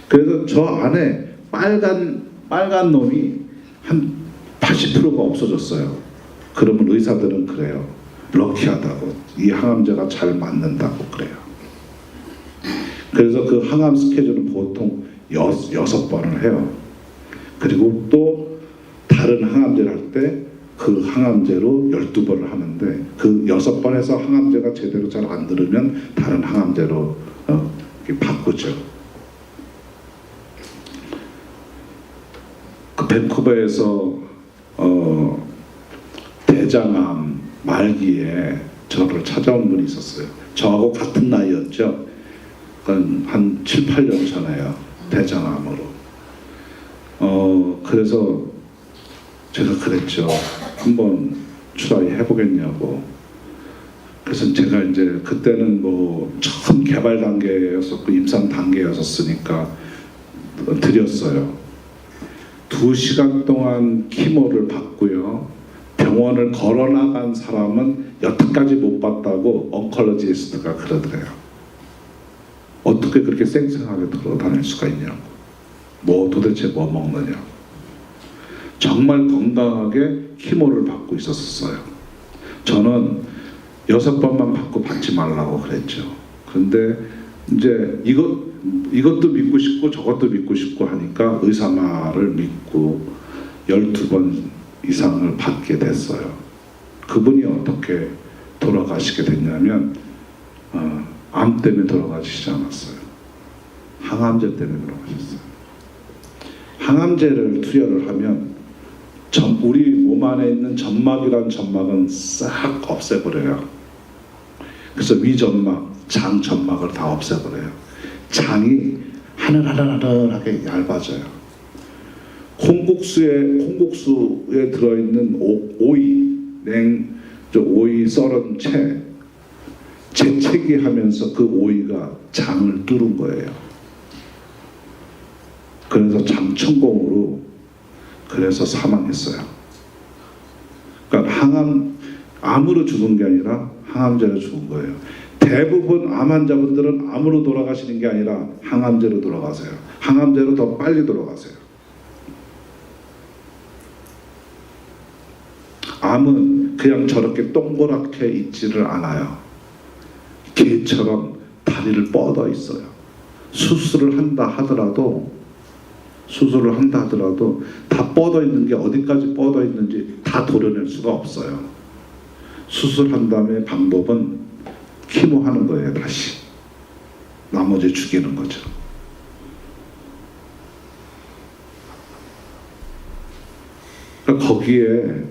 그래서 저 안에 빨간 놈이 한 80%가 없어졌어요. 그러면 의사들은 그래요. 럭키하다고, 이 항암제가 잘 맞는다고 그래요. 그래서 그 항암 스케줄은 보통 6번을 해요. 그리고 또 다른 항암제를 할 때 그 항암제로 12번을 하는데 그 6번에서 항암제가 제대로 잘 안 들으면 다른 항암제로 바꾸죠. 그 밴쿠버에서 대장암 말기에 저를 찾아온 분이 있었어요. 저하고 같은 나이였죠. 한 7, 8년 전에요. 대장암으로. 그래서 제가 그랬죠. 한번 트라이 해보겠냐고. 그래서 제가 이제 그때는 뭐 처음 개발 단계였었고 임상 단계였었으니까 드렸어요. 2시간 동안 키모를 받고요. 병원을 걸어 나간 사람은 여태까지 못 봤다고 oncologist가 그러더래요. 어떻게 그렇게 쌩쌩하게 돌아다닐 수가 있냐고. 뭐 도대체 뭐 먹느냐고. 정말 건강하게 키모를 받고 있었어요. 저는 6번만 받고 받지 말라고 그랬죠. 그런데 이제 이것도 믿고 싶고 저것도 믿고 싶고 하니까 의사 말을 믿고 12번 이상을 받게 됐어요. 그분이 어떻게 돌아가시게 됐냐면 암 때문에 돌아가시지 않았어요. 항암제 때문에 돌아가셨어요. 항암제를 투여를 하면 우리 몸 안에 있는 점막이란 점막은 싹 없애버려요. 그래서 위점막, 장 점막을 다 없애버려요. 장이 하늘하늘하게 얇아져요. 콩국수에 들어있는 오이, 오이 썰은 재채기 하면서 그 오이가 장을 뚫은 거예요. 그래서 장천공으로 그래서 사망했어요. 그러니까 암으로 죽은 게 아니라 항암제로 죽은 거예요. 대부분 암 환자분들은 암으로 돌아가시는 게 아니라 항암제로 돌아가세요. 항암제로 더 빨리 돌아가세요. 암은 그냥 저렇게 동그랗게 있지를 않아요. 개처럼 다리를 뻗어 있어요. 수술을 한다 하더라도 다 뻗어 있는 게 어디까지 뻗어 있는지 다 도려낼 수가 없어요. 수술한 다음에 방법은 키모하는 거예요. 다시 나머지 죽이는 거죠. 그러니까 거기에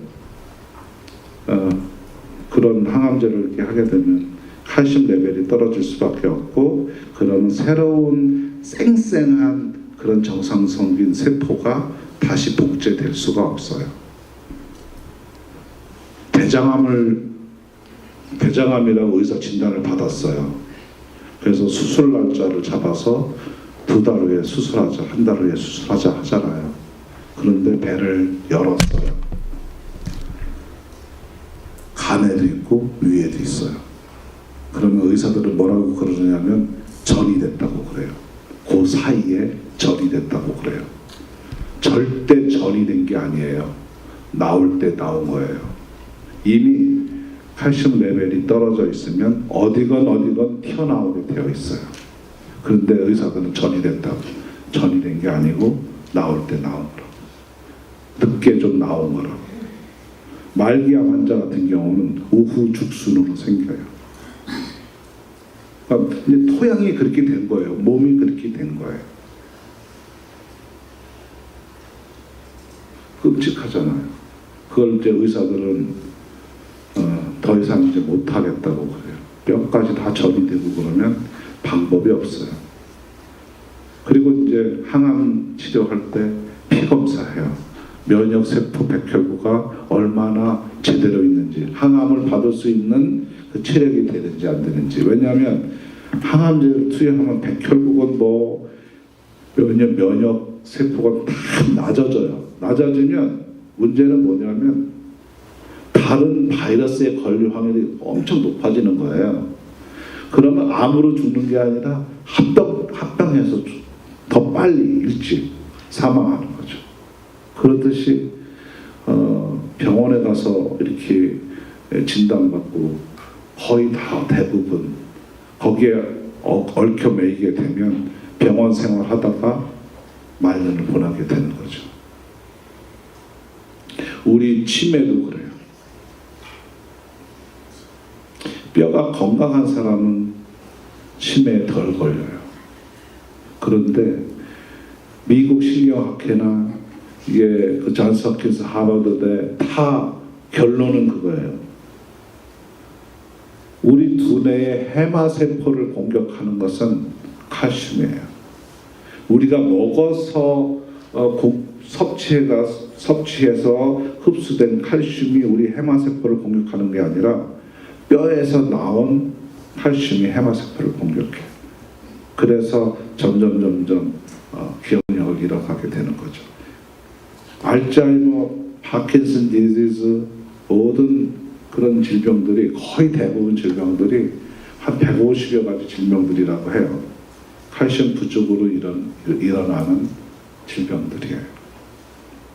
그런 항암제를 이렇게 하게 되면 칼슘 레벨이 떨어질 수밖에 없고, 그런 새로운 쌩쌩한 그런 정상성인 세포가 다시 복제될 수가 없어요. 대장암이라고 의사 진단을 받았어요. 그래서 수술 날짜를 잡아서 2달 후에 수술하자, 1달 후에 수술하자 하잖아요. 그런데 배를 열었어요. 간에도 있고 위에도 있어요. 그러면 의사들은 뭐라고 그러냐면 전이 됐다고 그래요. 그 사이에 전이 됐다고 그래요. 절대 전이 된 게 아니에요. 나올 때 나온 거예요. 이미 칼슘 레벨이 떨어져 있으면 어디건 튀어나오게 되어 있어요. 그런데 의사들은 전이 됐다고. 전이 된 게 아니고 나올 때 나온 거라고. 늦게 좀 나온 거라고. 말기암 환자 같은 경우는 오후 죽순으로 생겨요. 그러니까 토양이 그렇게 된 거예요. 몸이 그렇게 된 거예요. 끔찍하잖아요. 그걸 이제 의사들은 더 이상 이제 못하겠다고 그래요. 뼈까지 다 전이 되고 그러면 방법이 없어요. 그리고 이제 항암 치료할 때 피 검사해요. 면역 세포 백혈구가 얼마나 제대로 있는지, 항암을 받을 수 있는 그 체력이 되는지 안 되는지. 왜냐하면 항암제를 투여하면 백혈구건 뭐 면역 세포가 다 낮아져요. 낮아지면 문제는 뭐냐면 다른 바이러스에 걸릴 확률이 엄청 높아지는 거예요. 그러면 암으로 죽는 게 아니라 합병해서 더 빨리 일찍 사망하는 거죠. 그렇듯이 병원에 가서 이렇게 진단받고 거의 다 대부분 거기에 얽혀 매이게 되면 병원 생활하다가 말년을 보내게 되는 거죠. 우리 치매도 그래요. 뼈가 건강한 사람은 치매에 덜 걸려요. 그런데 미국 신경학회나 이게 그 존스 홉킨스 하버드대 다 결론은 그거예요. 우리 두뇌의 해마세포를 공격하는 것은 칼슘이에요. 우리가 먹어서 섭취해서 흡수된 칼슘이 우리 해마세포를 공격하는 게 아니라 뼈에서 나온 칼슘이 해마세포를 공격해요. 그래서 점점 기억력을 잃어가게 되는 거죠. 알츠하이머, 파킨슨 디지즈 모든 그런 질병들이 거의 대부분 질병들이 한 150여 가지 질병들이라고 해요. 칼슘 부족으로 일어나는 질병들이에요.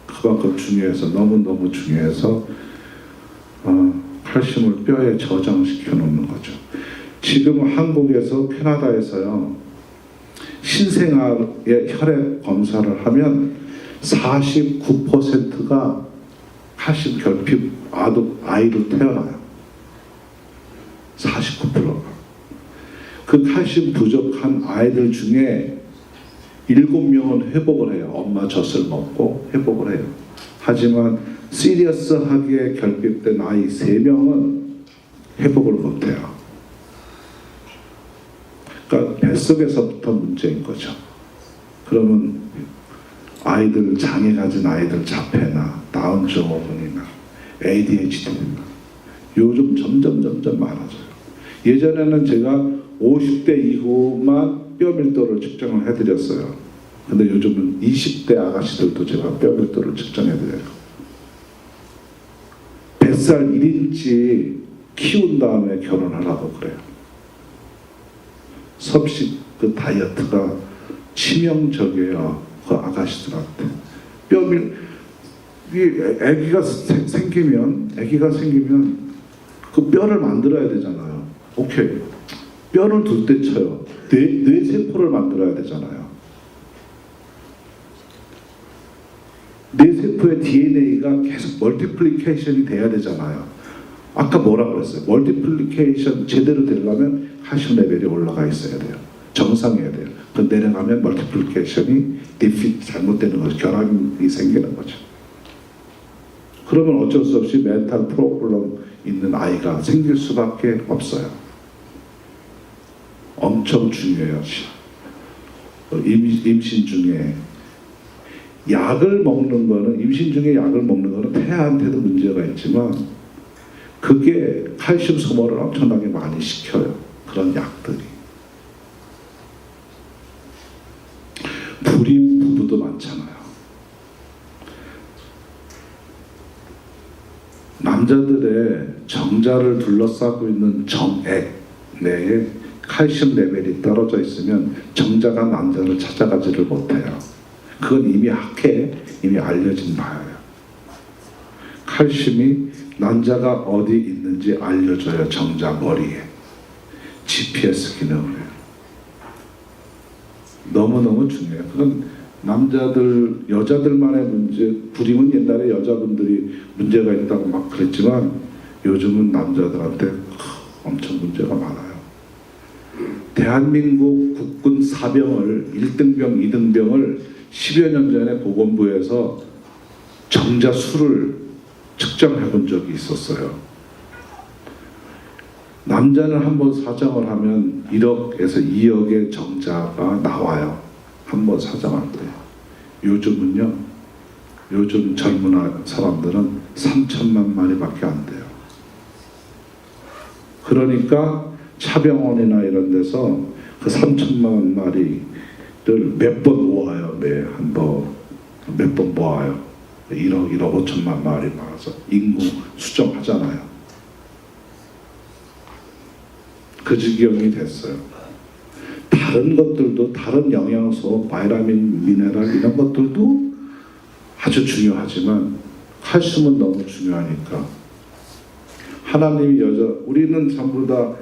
그만큼 중요해서 너무너무 중요해서 칼슘을 뼈에 저장시켜 놓는 거죠. 지금 한국에서 캐나다에서요 신생아의 혈액 검사를 하면 49%가 칼슘 결핍 아이로 태어나요. 49%가. 그 칼슘 부족한 아이들 중에 7명은 회복을 해요. 엄마 젖을 먹고 회복을 해요. 하지만 시리어스하게 결핍된 아이 3명은 회복을 못해요. 그러니까 뱃속에서부터 문제인 거죠. 그러면 아이들, 장애 가진 아이들 자폐나 다운 증후군이나 ADHD나 요즘 점점 많아져요. 예전에는 제가 50대 이후만 뼈 밀도를 측정을 해드렸어요. 근데 요즘은 20대 아가씨들도 제가 뼈 밀도를 측정해드려요. 뱃살 1인치 키운 다음에 결혼하라고 그래요. 섭식 그 다이어트가 치명적이에요. 그 아가씨들한테. 아기가 생기면 그 뼈를 만들어야 되잖아요. 오케이. 뼈를 둘 때 쳐요. 뇌세포를 만들어야 되잖아요. 뇌세포의 DNA가 계속 멀티플리케이션이 돼야 되잖아요. 아까 뭐라고 그랬어요? 멀티플리케이션 제대로 되려면 칼슘 레벨이 올라가 있어야 돼요. 정상이어야 돼요. 그 내려가면 멀티플리케이션이 디핏 잘못되는 거죠. 결함이 생기는 거죠. 그러면 어쩔 수 없이 멘탈 프로블럼 있는 아이가 생길 수밖에 없어요. 엄청 중요해요. 임신 중에 약을 먹는 거는, 임신 중에 약을 먹는 거는 태아한테도 문제가 있지만 그게 칼슘 소모를 엄청나게 많이 시켜요. 그런 약들이. 불임 부부도 많잖아요. 남자들의 정자를 둘러싸고 있는 정액 내에 칼슘 레벨이 떨어져 있으면 정자가 남자를 찾아가지를 못해요. 그건 이미 학회에 이미 알려진 바예요. 칼슘이 남자가 어디 있는지 알려줘요. 정자 머리에. GPS 기능을 해요. 너무너무 중요해요. 그건 남자들, 여자들만의 문제, 불임은 옛날에 여자분들이 문제가 있다고 막 그랬지만 요즘은 남자들한테 엄청 문제가 많아요. 대한민국 국군 사병을 1등병, 2등병을 10여 년 전에 보건부에서 정자 수를 측정해 본 적이 있었어요. 남자는 한번 사정을 하면 1억에서 2억의 정자가 나와요. 한번 사정할 때. 요즘은요, 요즘 젊은 사람들은 3천만 마리밖에 안 돼요. 그러니까 차병원이나 이런 데서 그 3천만 마리를 몇 번 모아요. 몇 번 모아요. 1억 5천만 마리 모아서 인구 수정하잖아요. 그 지경이 됐어요. 다른 것들도, 다른 영양소, 바이타민, 미네랄 이런 것들도 아주 중요하지만 칼슘은 너무 중요하니까 하나님이 우리는 전부 다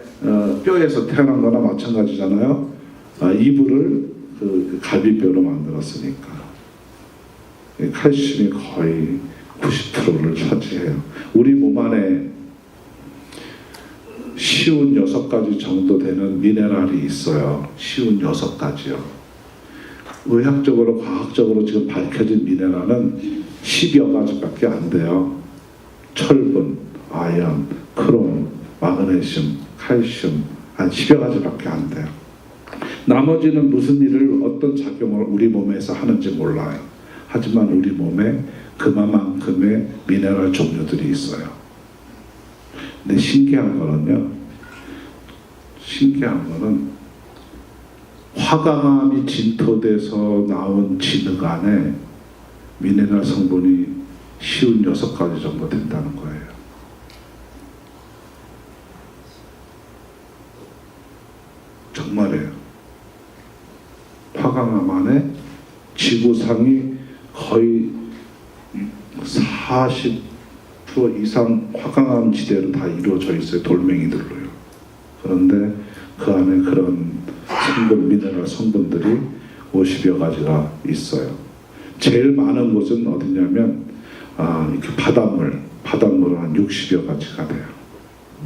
뼈에서 태어난 거나 마찬가지잖아요. 이불을 그 갈비뼈로 만들었으니까 칼슘이 거의 90%를 차지해요. 우리 몸 안에 쉬운 6가지 정도 되는 미네랄이 있어요. 쉬운 6가지요. 의학적으로, 과학적으로 지금 밝혀진 미네랄은 10여 가지밖에 안 돼요. 철분, 아연, 크롬, 마그네슘, 칼슘 한 10여 가지밖에 안 돼요. 나머지는 무슨 일을, 어떤 작용을 우리 몸에서 하는지 몰라요. 하지만 우리 몸에 그만큼의 미네랄 종류들이 있어요. 근데 신기한 거는 화강암이 진토돼서 나온 진흙 안에 미네랄 성분이 쉬운 6가지 정도 된다는 거예요. 정말이에요. 화강암 안에 지구상이 거의 40% 이상 화강암 지대로 다 이루어져 있어요. 돌멩이들로요. 그런데 그 안에 그런 성분, 미네랄 성분들이 50여 가지가 있어요. 제일 많은 곳은 어디냐면 이렇게 바닷물은 한 60여 가지가 돼요.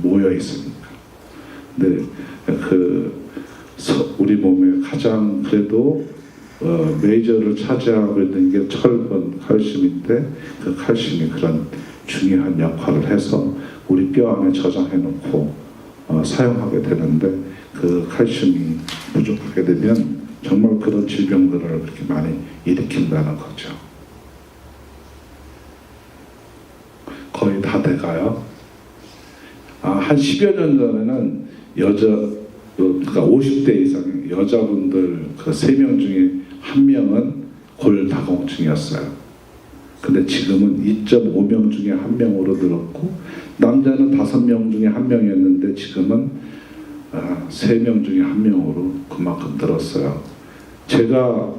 모여 있으니까. 근데 우리 몸에 가장 그래도 메이저를 차지하고 있는 게 철분, 칼슘인데 그 칼슘이 그런 중요한 역할을 해서 우리 뼈 안에 저장해 놓고 사용하게 되는데 그 칼슘이 부족하게 되면 정말 그런 질병들을 그렇게 많이 일으킨다는 거죠. 거의 다 돼가요. 한 10여 년 전에는 그러니까 50대 이상의 여자분들 그 3명 중에 1명은 골다공증이었어요. 근데 지금은 2.5명 중에 1명으로 늘었고 남자는 5명 중에 1명이었는데 지금은 3명 중에 1명으로 그만큼 늘었어요. 제가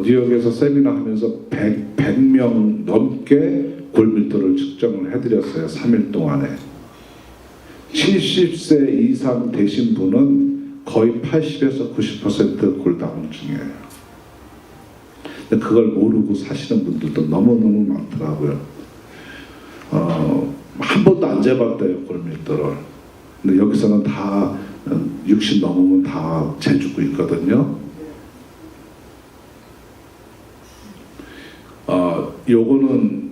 뉴욕에서 세미나 하면서 100명 넘게 골밀도를 측정을 해드렸어요. 3일 동안에. 70세 이상 되신 분은 거의 80에서 90% 골다공증이에요. 근데 그걸 모르고 사시는 분들도 너무너무 많더라고요. 한 번도 안 재봤대요, 골밀도를. 근데 여기서는 다 60 넘으면 다 재주고 있거든요. 요거는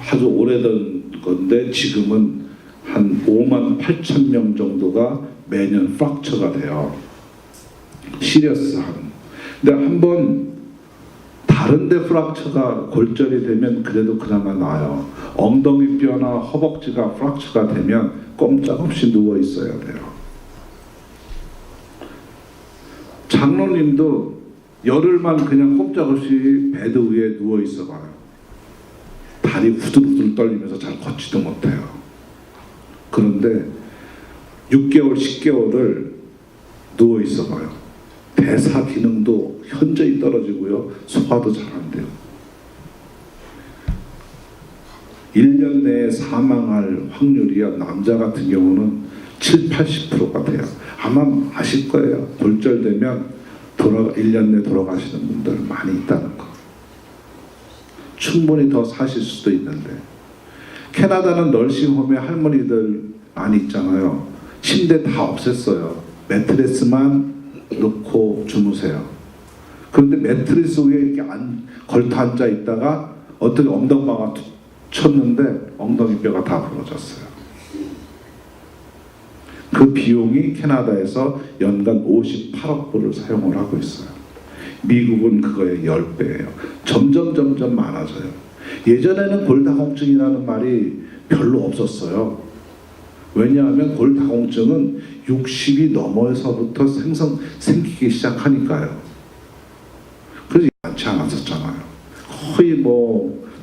아주 오래된 건데 지금은 한 5만 8천 명 정도가 매년 프랙처가 돼요. 시리어스한. 근데 한번 다른데 프랙처가 골절이 되면 그래도 그나마 나아요. 엉덩이 뼈나 허벅지가 프랙처가 되면 꼼짝없이 누워 있어야 돼요. 장로님도 열흘만 그냥 꼼짝없이 베드 위에 누워 있어 봐요. 다리 후들후들 떨리면서 잘 걷지도 못해요. 그런데 6개월, 10개월을 누워 있어 봐요. 대사 기능도 현저히 떨어지고요. 소화도 잘 안 돼요. 1년 내에 사망할 확률이요. 남자 같은 경우는 7, 80%가 돼요. 아마 아실 거예요. 골절되면 1년 내에 돌아가시는 분들 많이 있다는 거. 충분히 더 사실 수도 있는데. 캐나다는 널싱홈에 할머니들 많이 있잖아요. 침대 다 없앴어요. 매트리스만 놓고 주무세요. 그런데 매트리스 위에 이렇게 걸터 앉아 있다가 어떻게 엉덩방아 쳤는데 엉덩이 뼈가 다 부러졌어요. 그 비용이 캐나다에서 연간 58억 불을 사용을 하고 있어요. 미국은 그거의 10배예요. 점점 많아져요. 예전에는 골다공증이라는 말이 별로 없었어요. 왜냐하면 골다공증은 60이 넘어서부터 생기기 시작하니까요. 그래서 많지 않았었잖아요. 거의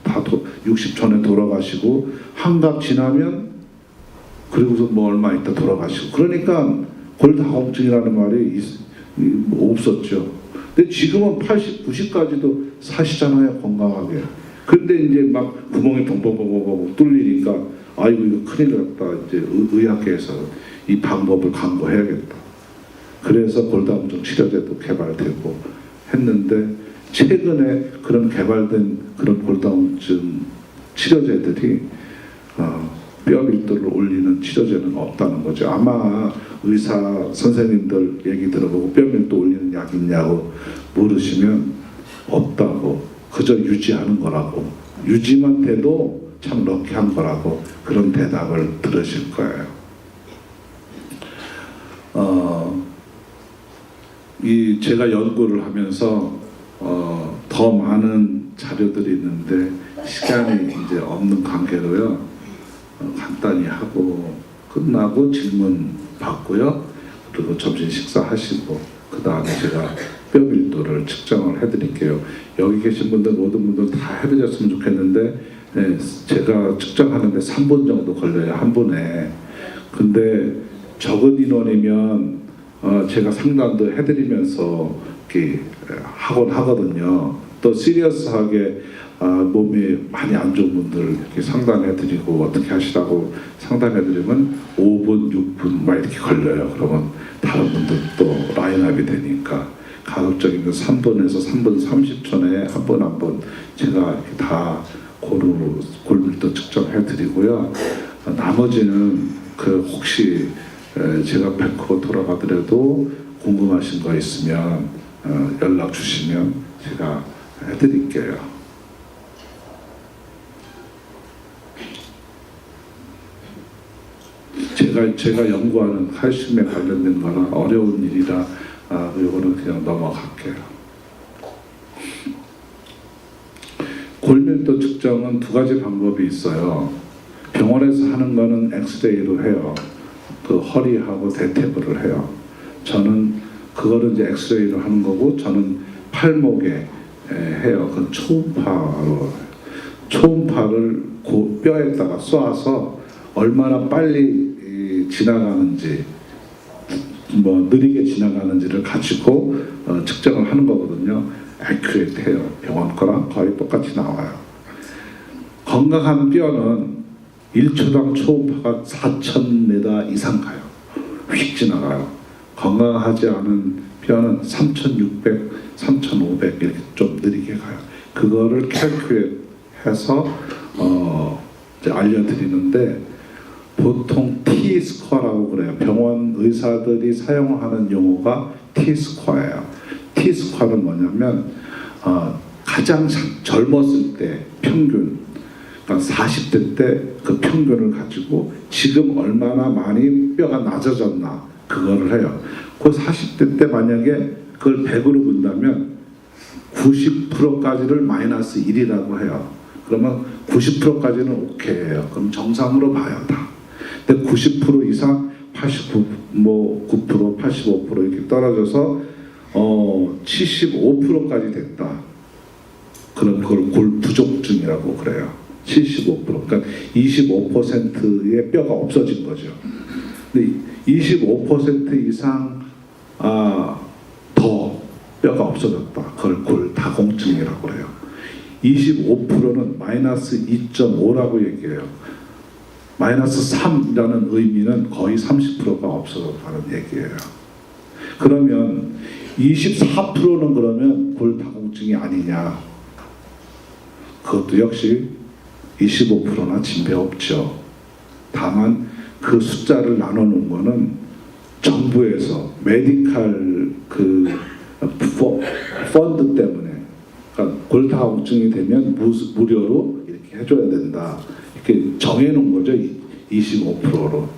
다 60 전에 돌아가시고 한갑 지나면 그리고서 얼마 있다 돌아가시고 그러니까 골다공증이라는 말이 없었죠. 근데 지금은 80, 90까지도 사시잖아요, 건강하게. 근데 이제 막 구멍이 벙벙벙벙 뚫리니까 아이고 이거 큰일 났다. 이제 의학계에서 이 방법을 강구해야겠다. 그래서 골다공증 치료제도 개발되고 했는데 최근에 그런 개발된 그런 골다공증 치료제들이 뼈 밀도를 올리는 치료제는 없다는 거죠. 아마 의사 선생님들 얘기 들어보고 뼈 밀도 올리는 약이 있냐고 물으시면 없다고, 그저 유지하는 거라고, 유지만 돼도 참 럭키한 거라고 그런 대답을 들으실 거예요. 제가 연구를 하면서 더 많은 자료들이 있는데 시간이 이제 없는 관계로요. 간단히 하고 끝나고 질문 받고요. 그리고 점심 식사하시고 그 다음에 제가 뼈 밀도를 측정을 해드릴게요. 여기 계신 분들 모든 분들 다 해드렸으면 좋겠는데 네, 제가 측정하는데 3분 정도 걸려요, 한 분에. 근데 적은 인원이면 제가 상담도 해드리면서 이렇게 하곤 하거든요. 또 시리어스하게 몸이 많이 안 좋은 분들 이렇게 상담해드리고 어떻게 하시라고 상담해드리면 5분, 6분 막 이렇게 걸려요. 그러면 다른 분들 또 라인업이 되니까 가급적이면 3분에서 3분 30초 내에 한 번 제가 이렇게 다 골밀도 측정해드리고요. 나머지는 혹시 제가 뵙고 돌아가더라도 궁금하신 거 있으면 연락 주시면 제가 해드릴게요. 제가 연구하는 칼슘에 관련된 거라 어려운 일이라 이거는 그냥 넘어갈게요. 골밀도 측정은 두 가지 방법이 있어요. 병원에서 하는 거는 엑스레이로 해요. 그 허리하고 대퇴부를 해요. 저는 그거를 이제 엑스레이로 하는 거고, 저는 팔목에 해요. 그 초음파를 뼈에다가 쏘아서 얼마나 빨리 지나가는지, 뭐 느리게 지나가는지를 가지고 측정을 하는 거거든요. 애큐레이트해요. 병원 거랑 거의 똑같이 나와요. 건강한 뼈는 1초당 초음파가 4,000m 이상 가요. 휙 지나가요. 건강하지 않은 뼈는 3,600, 3,500 이렇게 좀 느리게 가요. 그거를 캘큘레이트해서 이제 알려드리는데, 보통 T-스코어라고 그래요. 병원 의사들이 사용하는 용어가 T-스코어예요. T-스코어는 뭐냐면 가장 젊었을 때 평균, 그러니까 40대 때 그 평균을 가지고 지금 얼마나 많이 뼈가 낮아졌나 그거를 해요. 그 40대 때 만약에 그걸 100으로 본다면 90%까지를 마이너스 1이라고 해요. 그러면 90%까지는 오케이예요. 그럼 정상으로 봐요, 다. 근데 90% 이상 89, 뭐 9%, 85% 이렇게 떨어져서 75%까지 됐다. 그럼 그걸 골 부족증이라고 그래요. 75%. 그러니까 25%의 뼈가 없어진 거죠. 근데 25% 이상 더 뼈가 없어졌다. 그걸 골 다공증이라고 그래요. 25%는 마이너스 2.5라고 얘기해요. 마이너스 3이라는 의미는 거의 30%가 없어졌다는 얘기예요. 그러면 24%는 그러면 골다공증이 아니냐? 그것도 역시 25%나 진배 없죠. 다만 그 숫자를 나눠놓은 거는 정부에서 메디칼 그 펀드 때문에, 그러니까 골다공증이 되면 무료로 이렇게 해줘야 된다. 이렇게 정해놓은 거죠. 25%로.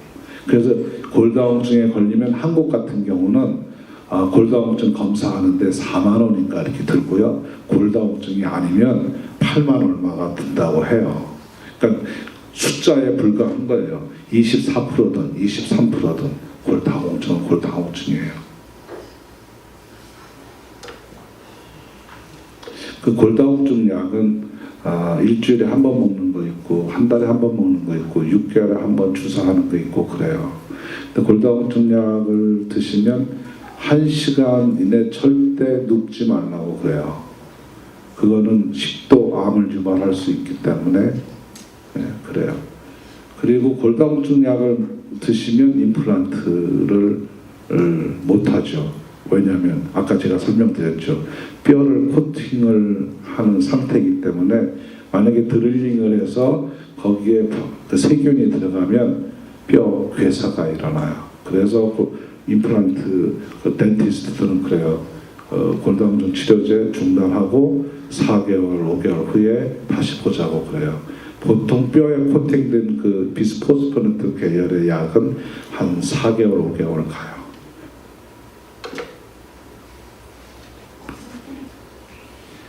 그래서 골다공증에 걸리면 한국 같은 경우는 골다공증 검사하는데 4만 원인가 이렇게 들고요. 골다공증이 아니면 8만 얼마가 든다고 해요. 그러니까 숫자에 불과한 거예요. 24%든 23%든 골다공증은 골다공증이에요. 그 골다공증 약은 일주일에 한 번 먹는 거 있고, 한 달에 한 번 먹는 거 있고, 6개월에 한 번 주사하는 거 있고 그래요. 근데 골다공증 약을 드시면 1시간 이내 절대 눕지 말라고 그래요. 그거는 식도암을 유발할 수 있기 때문에 그래요. 그리고 골다공증 약을 드시면 임플란트를 못하죠. 왜냐하면 아까 제가 설명드렸죠. 뼈를 코팅을 하는 상태이기 때문에 만약에 드릴링을 해서 거기에 그 세균이 들어가면 뼈 괴사가 일어나요. 그래서 그 임플란트 그 덴티스트들은 그래요. 골다공증 치료제 중단하고 4개월, 5개월 후에 다시 보자고 그래요. 보통 뼈에 코팅된 그 비스포스포네트 계열의 약은 한 4개월, 5개월 가요.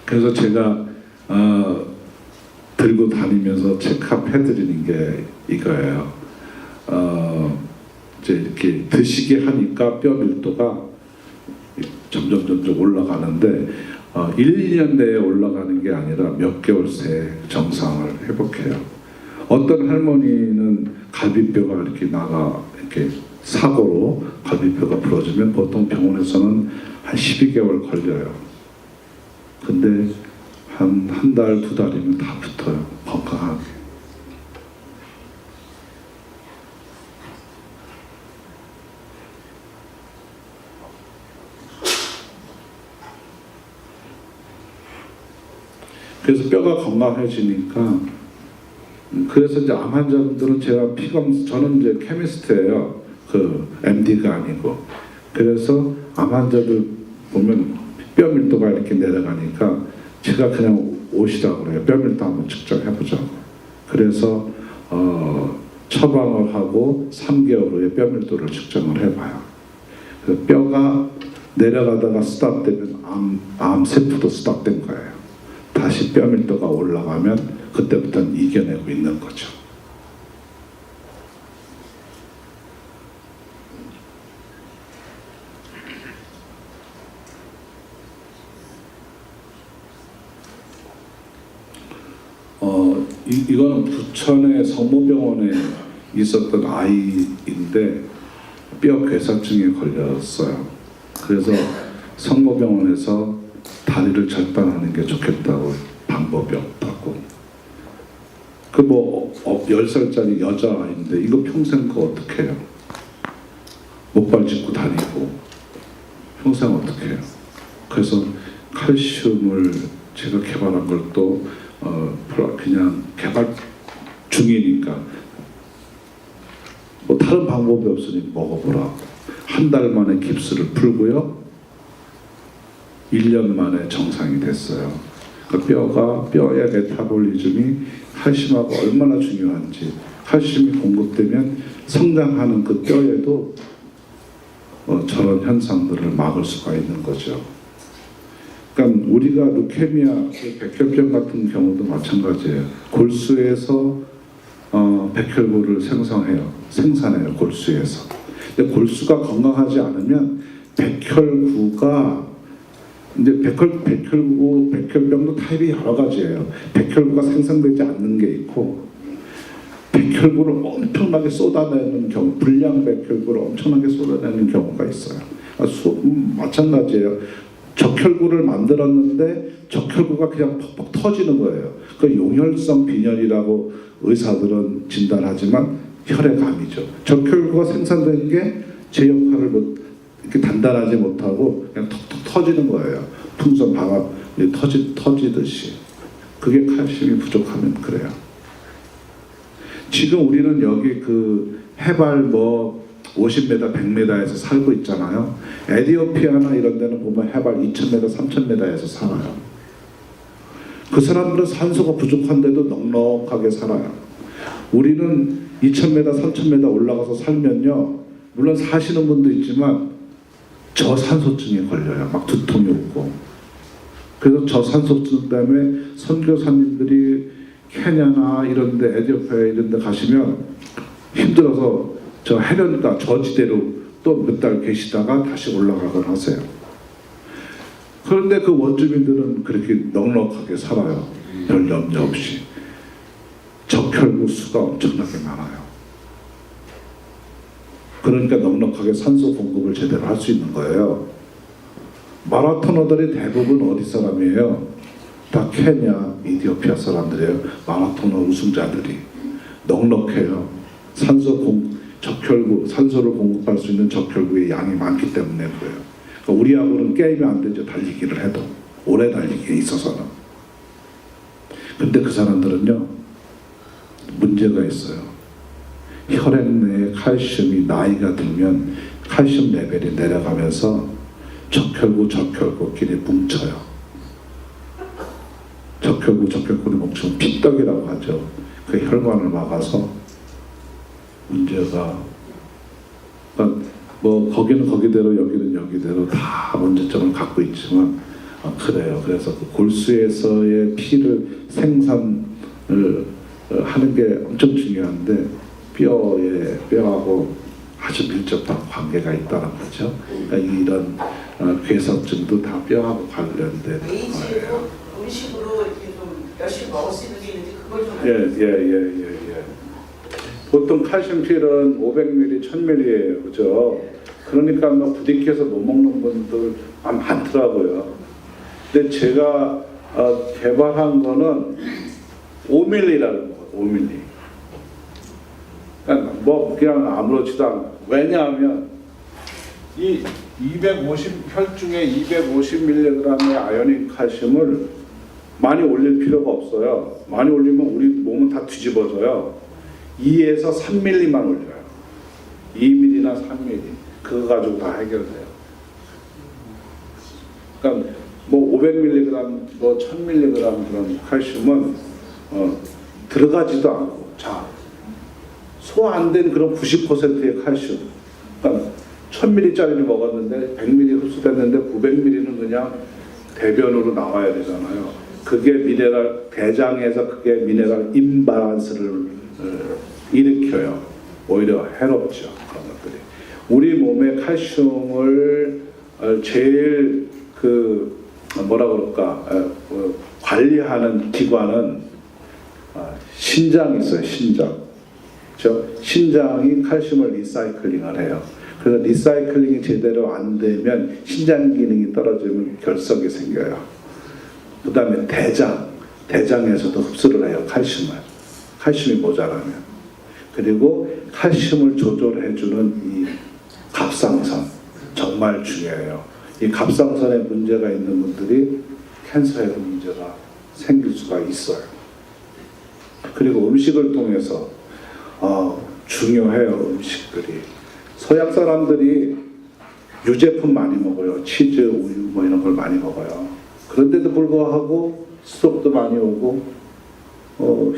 그래서 제가 들고 다니면서 체크업 해드리는 게 이거예요. 이제 이렇게 드시게 하니까 뼈 밀도가 점점 올라가는데 1, 2년 내에 올라가는 게 아니라 몇 개월 새에 정상을 회복해요. 어떤 할머니는 갈비뼈가 이렇게 이렇게 사고로 갈비뼈가 부러지면 보통 병원에서는 한 12개월 걸려요. 근데 한 달, 2달이면 다 붙어요. 건강하게. 그래서 뼈가 건강해지니까 그래서 이제 암 환자분들은 제가 저는 이제 케미스트예요. 그 MD가 아니고. 그래서 암 환자들 보면 뼈 밀도가 이렇게 내려가니까 제가 그냥 오시라고 그래요. 뼈 밀도 한번 측정해보자고. 그래서 처방을 하고 3개월 후에 뼈 밀도를 측정을 해봐요. 그래서 뼈가 내려가다가 스탑되면 암 세포도 스탑된 거예요. 다시 뼈 밀도가 올라가면 그때부터는 이겨내고 있는 거죠. 이거는 부천의 성모병원에 있었던 아이인데 뼈 괴사증에 걸렸어요. 그래서 성모병원에서 다리를 절단하는 게 좋겠다고, 방법이 없다고. 10살짜리 여자아이인데 이거 평생 그거 어떻게 해요? 목발 짚고 다니고 평생 어떻게 해요? 그래서 칼슘을 제가 개발한 걸 또 그냥 개발 중이니까 다른 방법이 없으니 먹어보라고. 한 달 만에 깁스를 풀고요. 1년 만에 정상이 됐어요. 그러니까 뼈의 메타볼리즘이 칼슘하고 얼마나 중요한지, 칼슘이 공급되면 성장하는 그 뼈에도 저런 현상들을 막을 수가 있는 거죠. 그러니까 우리가 루케미아, 백혈병 같은 경우도 마찬가지예요. 골수에서 백혈구를 생산해요. 골수에서. 근데 골수가 건강하지 않으면 백혈구가 이제 백혈병도 타입이 여러 가지예요. 백혈구가 생성되지 않는 게 있고, 백혈구를 엄청나게 쏟아내는 경우, 불량 백혈구를 엄청나게 쏟아내는 경우가 있어요. 마찬가지예요. 적혈구를 만들었는데 적혈구가 그냥 퍽퍽 터지는 거예요. 그 용혈성 빈혈이라고 의사들은 진단하지만 혈액암이죠. 적혈구가 생산되는 게 제 역할을 이렇게 단단하지 못하고 그냥 톡톡 터지는 거예요. 풍선 방압 터지듯이. 그게 칼슘이 부족하면 그래요. 지금 우리는 여기 그 해발 50m, 100m에서 살고 있잖아요. 에티오피아나 이런 데는 보면 해발 2000m, 3000m에서 살아요. 그 사람들은 산소가 부족한데도 넉넉하게 살아요. 우리는 2000m, 3000m 올라가서 살면요, 물론 사시는 분도 있지만 저산소증에 걸려요. 막 두통이 오고. 그래서 저산소증 때문에 선교사님들이 케냐나 이런 데, 에티오피아 이런 데 가시면 힘들어서 저 해변가 저지대로 또 몇 달 계시다가 다시 올라가곤 하세요. 그런데 그 원주민들은 그렇게 넉넉하게 살아요. 별 염려 없이. 적혈구 수가 엄청나게 많아요. 그러니까 넉넉하게 산소 공급을 제대로 할 수 있는 거예요. 마라토너들이 대부분 어디 사람이에요? 다 케냐, 이디오피아 사람들이에요. 마라토너 우승자들이. 넉넉해요. 산소를 공급할 수 있는 적혈구의 양이 많기 때문에 그래요. 그러니까 우리하고는 게임이 안 되죠. 달리기를 해도. 오래 달리기에 있어서는. 근데 그 사람들은요, 문제가 있어요. 혈액 내에 칼슘이 나이가 들면 칼슘 레벨이 내려가면서 적혈구끼리 뭉쳐요. 적혈구끼리 뭉치면 핏떡이라고 하죠. 그 혈관을 막아서 문제가, 그러니까 거기는 거기대로 여기는 여기대로 다 문제점을 갖고 있지만 그래요. 그래서 그 골수에서의 피를 생산을 하는 게 엄청 중요한데 뼈하고 아주 밀접한 관계가 있다는 거죠. 그러니까 이런 괴석증도 다 뼈하고 관련된 거예요. A지로 음식으로 이렇게 좀 열심히 먹을 수 있는 게 있는데 그걸 좀 예. 보통 칼슘필은 500ml, 1000ml예요, 그죠? 그러니까 뭐 부딪혀서 못 먹는 분들 많더라고요. 근데 제가 개발한 거는 5ml라는 거예요, 5ml. 그러니까 뭐 그냥 아무렇지도 않고. 왜냐하면 이 혈중에 250mg의 아연인 칼슘을 많이 올릴 필요가 없어요. 많이 올리면 우리 몸은 다 뒤집어져요. 2에서 3ml만 올려요. 2ml나 3ml. 그거 가지고 다 해결돼요. 그러니까 뭐 500mg, 뭐 1000mg 그런 칼슘은 들어가지도 않고, 자, 소화 안 된 그런 90%의 칼슘. 그러니까 1000ml짜리를 먹었는데 100ml 흡수됐는데 900ml는 그냥 대변으로 나와야 되잖아요. 그게 미네랄, 대장에서 그게 미네랄 임바란스를 일으켜요. 오히려 해롭죠. 그런 것들이. 우리 몸의 칼슘을 제일 뭐라 그럴까 관리하는 기관은 신장이 있어요. 신장. 그렇죠? 신장이 칼슘을 리사이클링을 해요. 그래서 리사이클링이 제대로 안 되면 신장 기능이 떨어지면 결석이 생겨요. 그 다음에 대장에서도 흡수를 해요. 칼슘이 모자라면. 그리고 칼슘을 조절해주는 이 갑상선 정말 중요해요. 이 갑상선에 문제가 있는 분들이 캔서에도 문제가 생길 수가 있어요. 그리고 음식을 통해서 중요해요. 음식들이. 서양 사람들이 유제품 많이 먹어요. 치즈, 우유 뭐 이런 걸 많이 먹어요. 그런데도 불구하고 스트로크도 많이 오고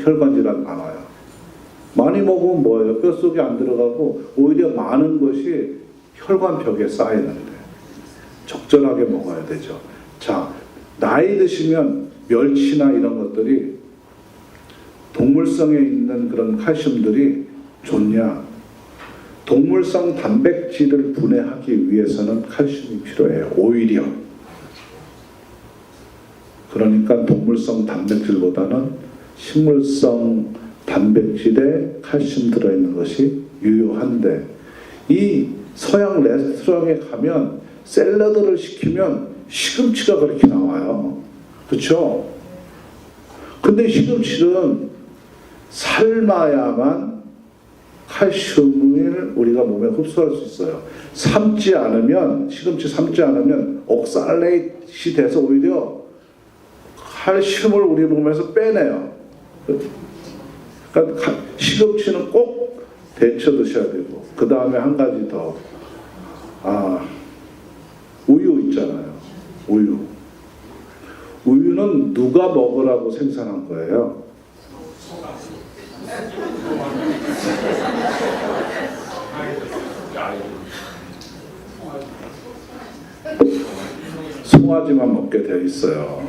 혈관 질환 많아요. 많이 먹으면 뭐예요? 뼛속에 안 들어가고 오히려 많은 것이 혈관벽에 쌓이는데 적절하게 먹어야 되죠. 자, 나이 드시면 멸치나 이런 것들이 동물성에 있는 그런 칼슘들이 좋냐? 동물성 단백질을 분해하기 위해서는 칼슘이 필요해요. 오히려. 그러니까 동물성 단백질보다는 식물성 단백질에 칼슘 들어있는 것이 유효한데, 이 서양 레스토랑에 가면 샐러드를 시키면 시금치가 그렇게 나와요. 그렇죠? 근데 시금치는 삶아야만 칼슘을 우리가 몸에 흡수할 수 있어요. 삶지 않으면, 시금치 삶지 않으면 옥살레이트이 돼서 오히려 칼슘을 우리 몸에서 빼내요. 그러니까 시금치는 꼭 데쳐 드셔야 되고, 그 다음에 한 가지 더, 우유 있잖아요. 우유는 누가 먹으라고 생산한 거예요? 송아지만 먹게 되어 있어요.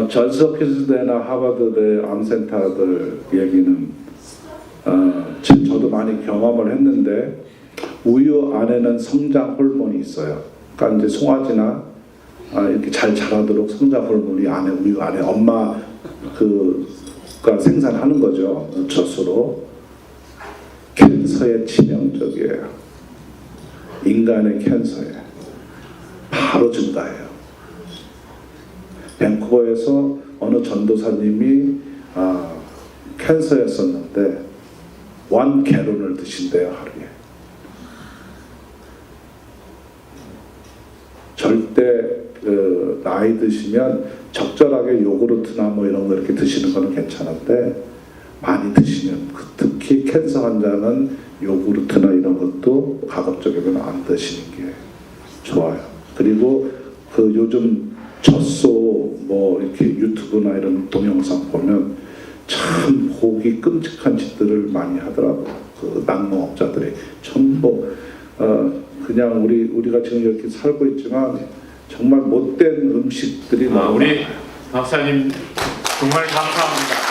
전스홉킨스대나 하버드대 암센터들 얘기는 저도 많이 경험을 했는데, 우유 안에는 성장 호르몬이 있어요. 그러니까 이제 송아지나 이렇게 잘 자라도록 성장 호르몬이 우유 안에 엄마가 생산하는 거죠. 젖으로. 캔서에 치명적이에요. 인간의 캔서에 바로 증가해요. 밴쿠버에서 어느 전도사님이 캔서였었는데 1갤론을 드신대요, 하루에. 절대 나이 드시면 적절하게 요구르트나 뭐 이런 거 이렇게 드시는 거는 괜찮은데, 많이 드시면, 특히 캔서 환자는 요구르트나 이런 것도 가급적이면 안 드시는 게 좋아요. 그리고 요즘 젖소 뭐 이렇게 유튜브나 이런 동영상 보면 참 보기 끔찍한 짓들을 많이 하더라고요. 낙농업자들이 전부 그냥 우리가 지금 이렇게 살고 있지만 정말 못된 음식들이 우리 박사님 정말 감사합니다.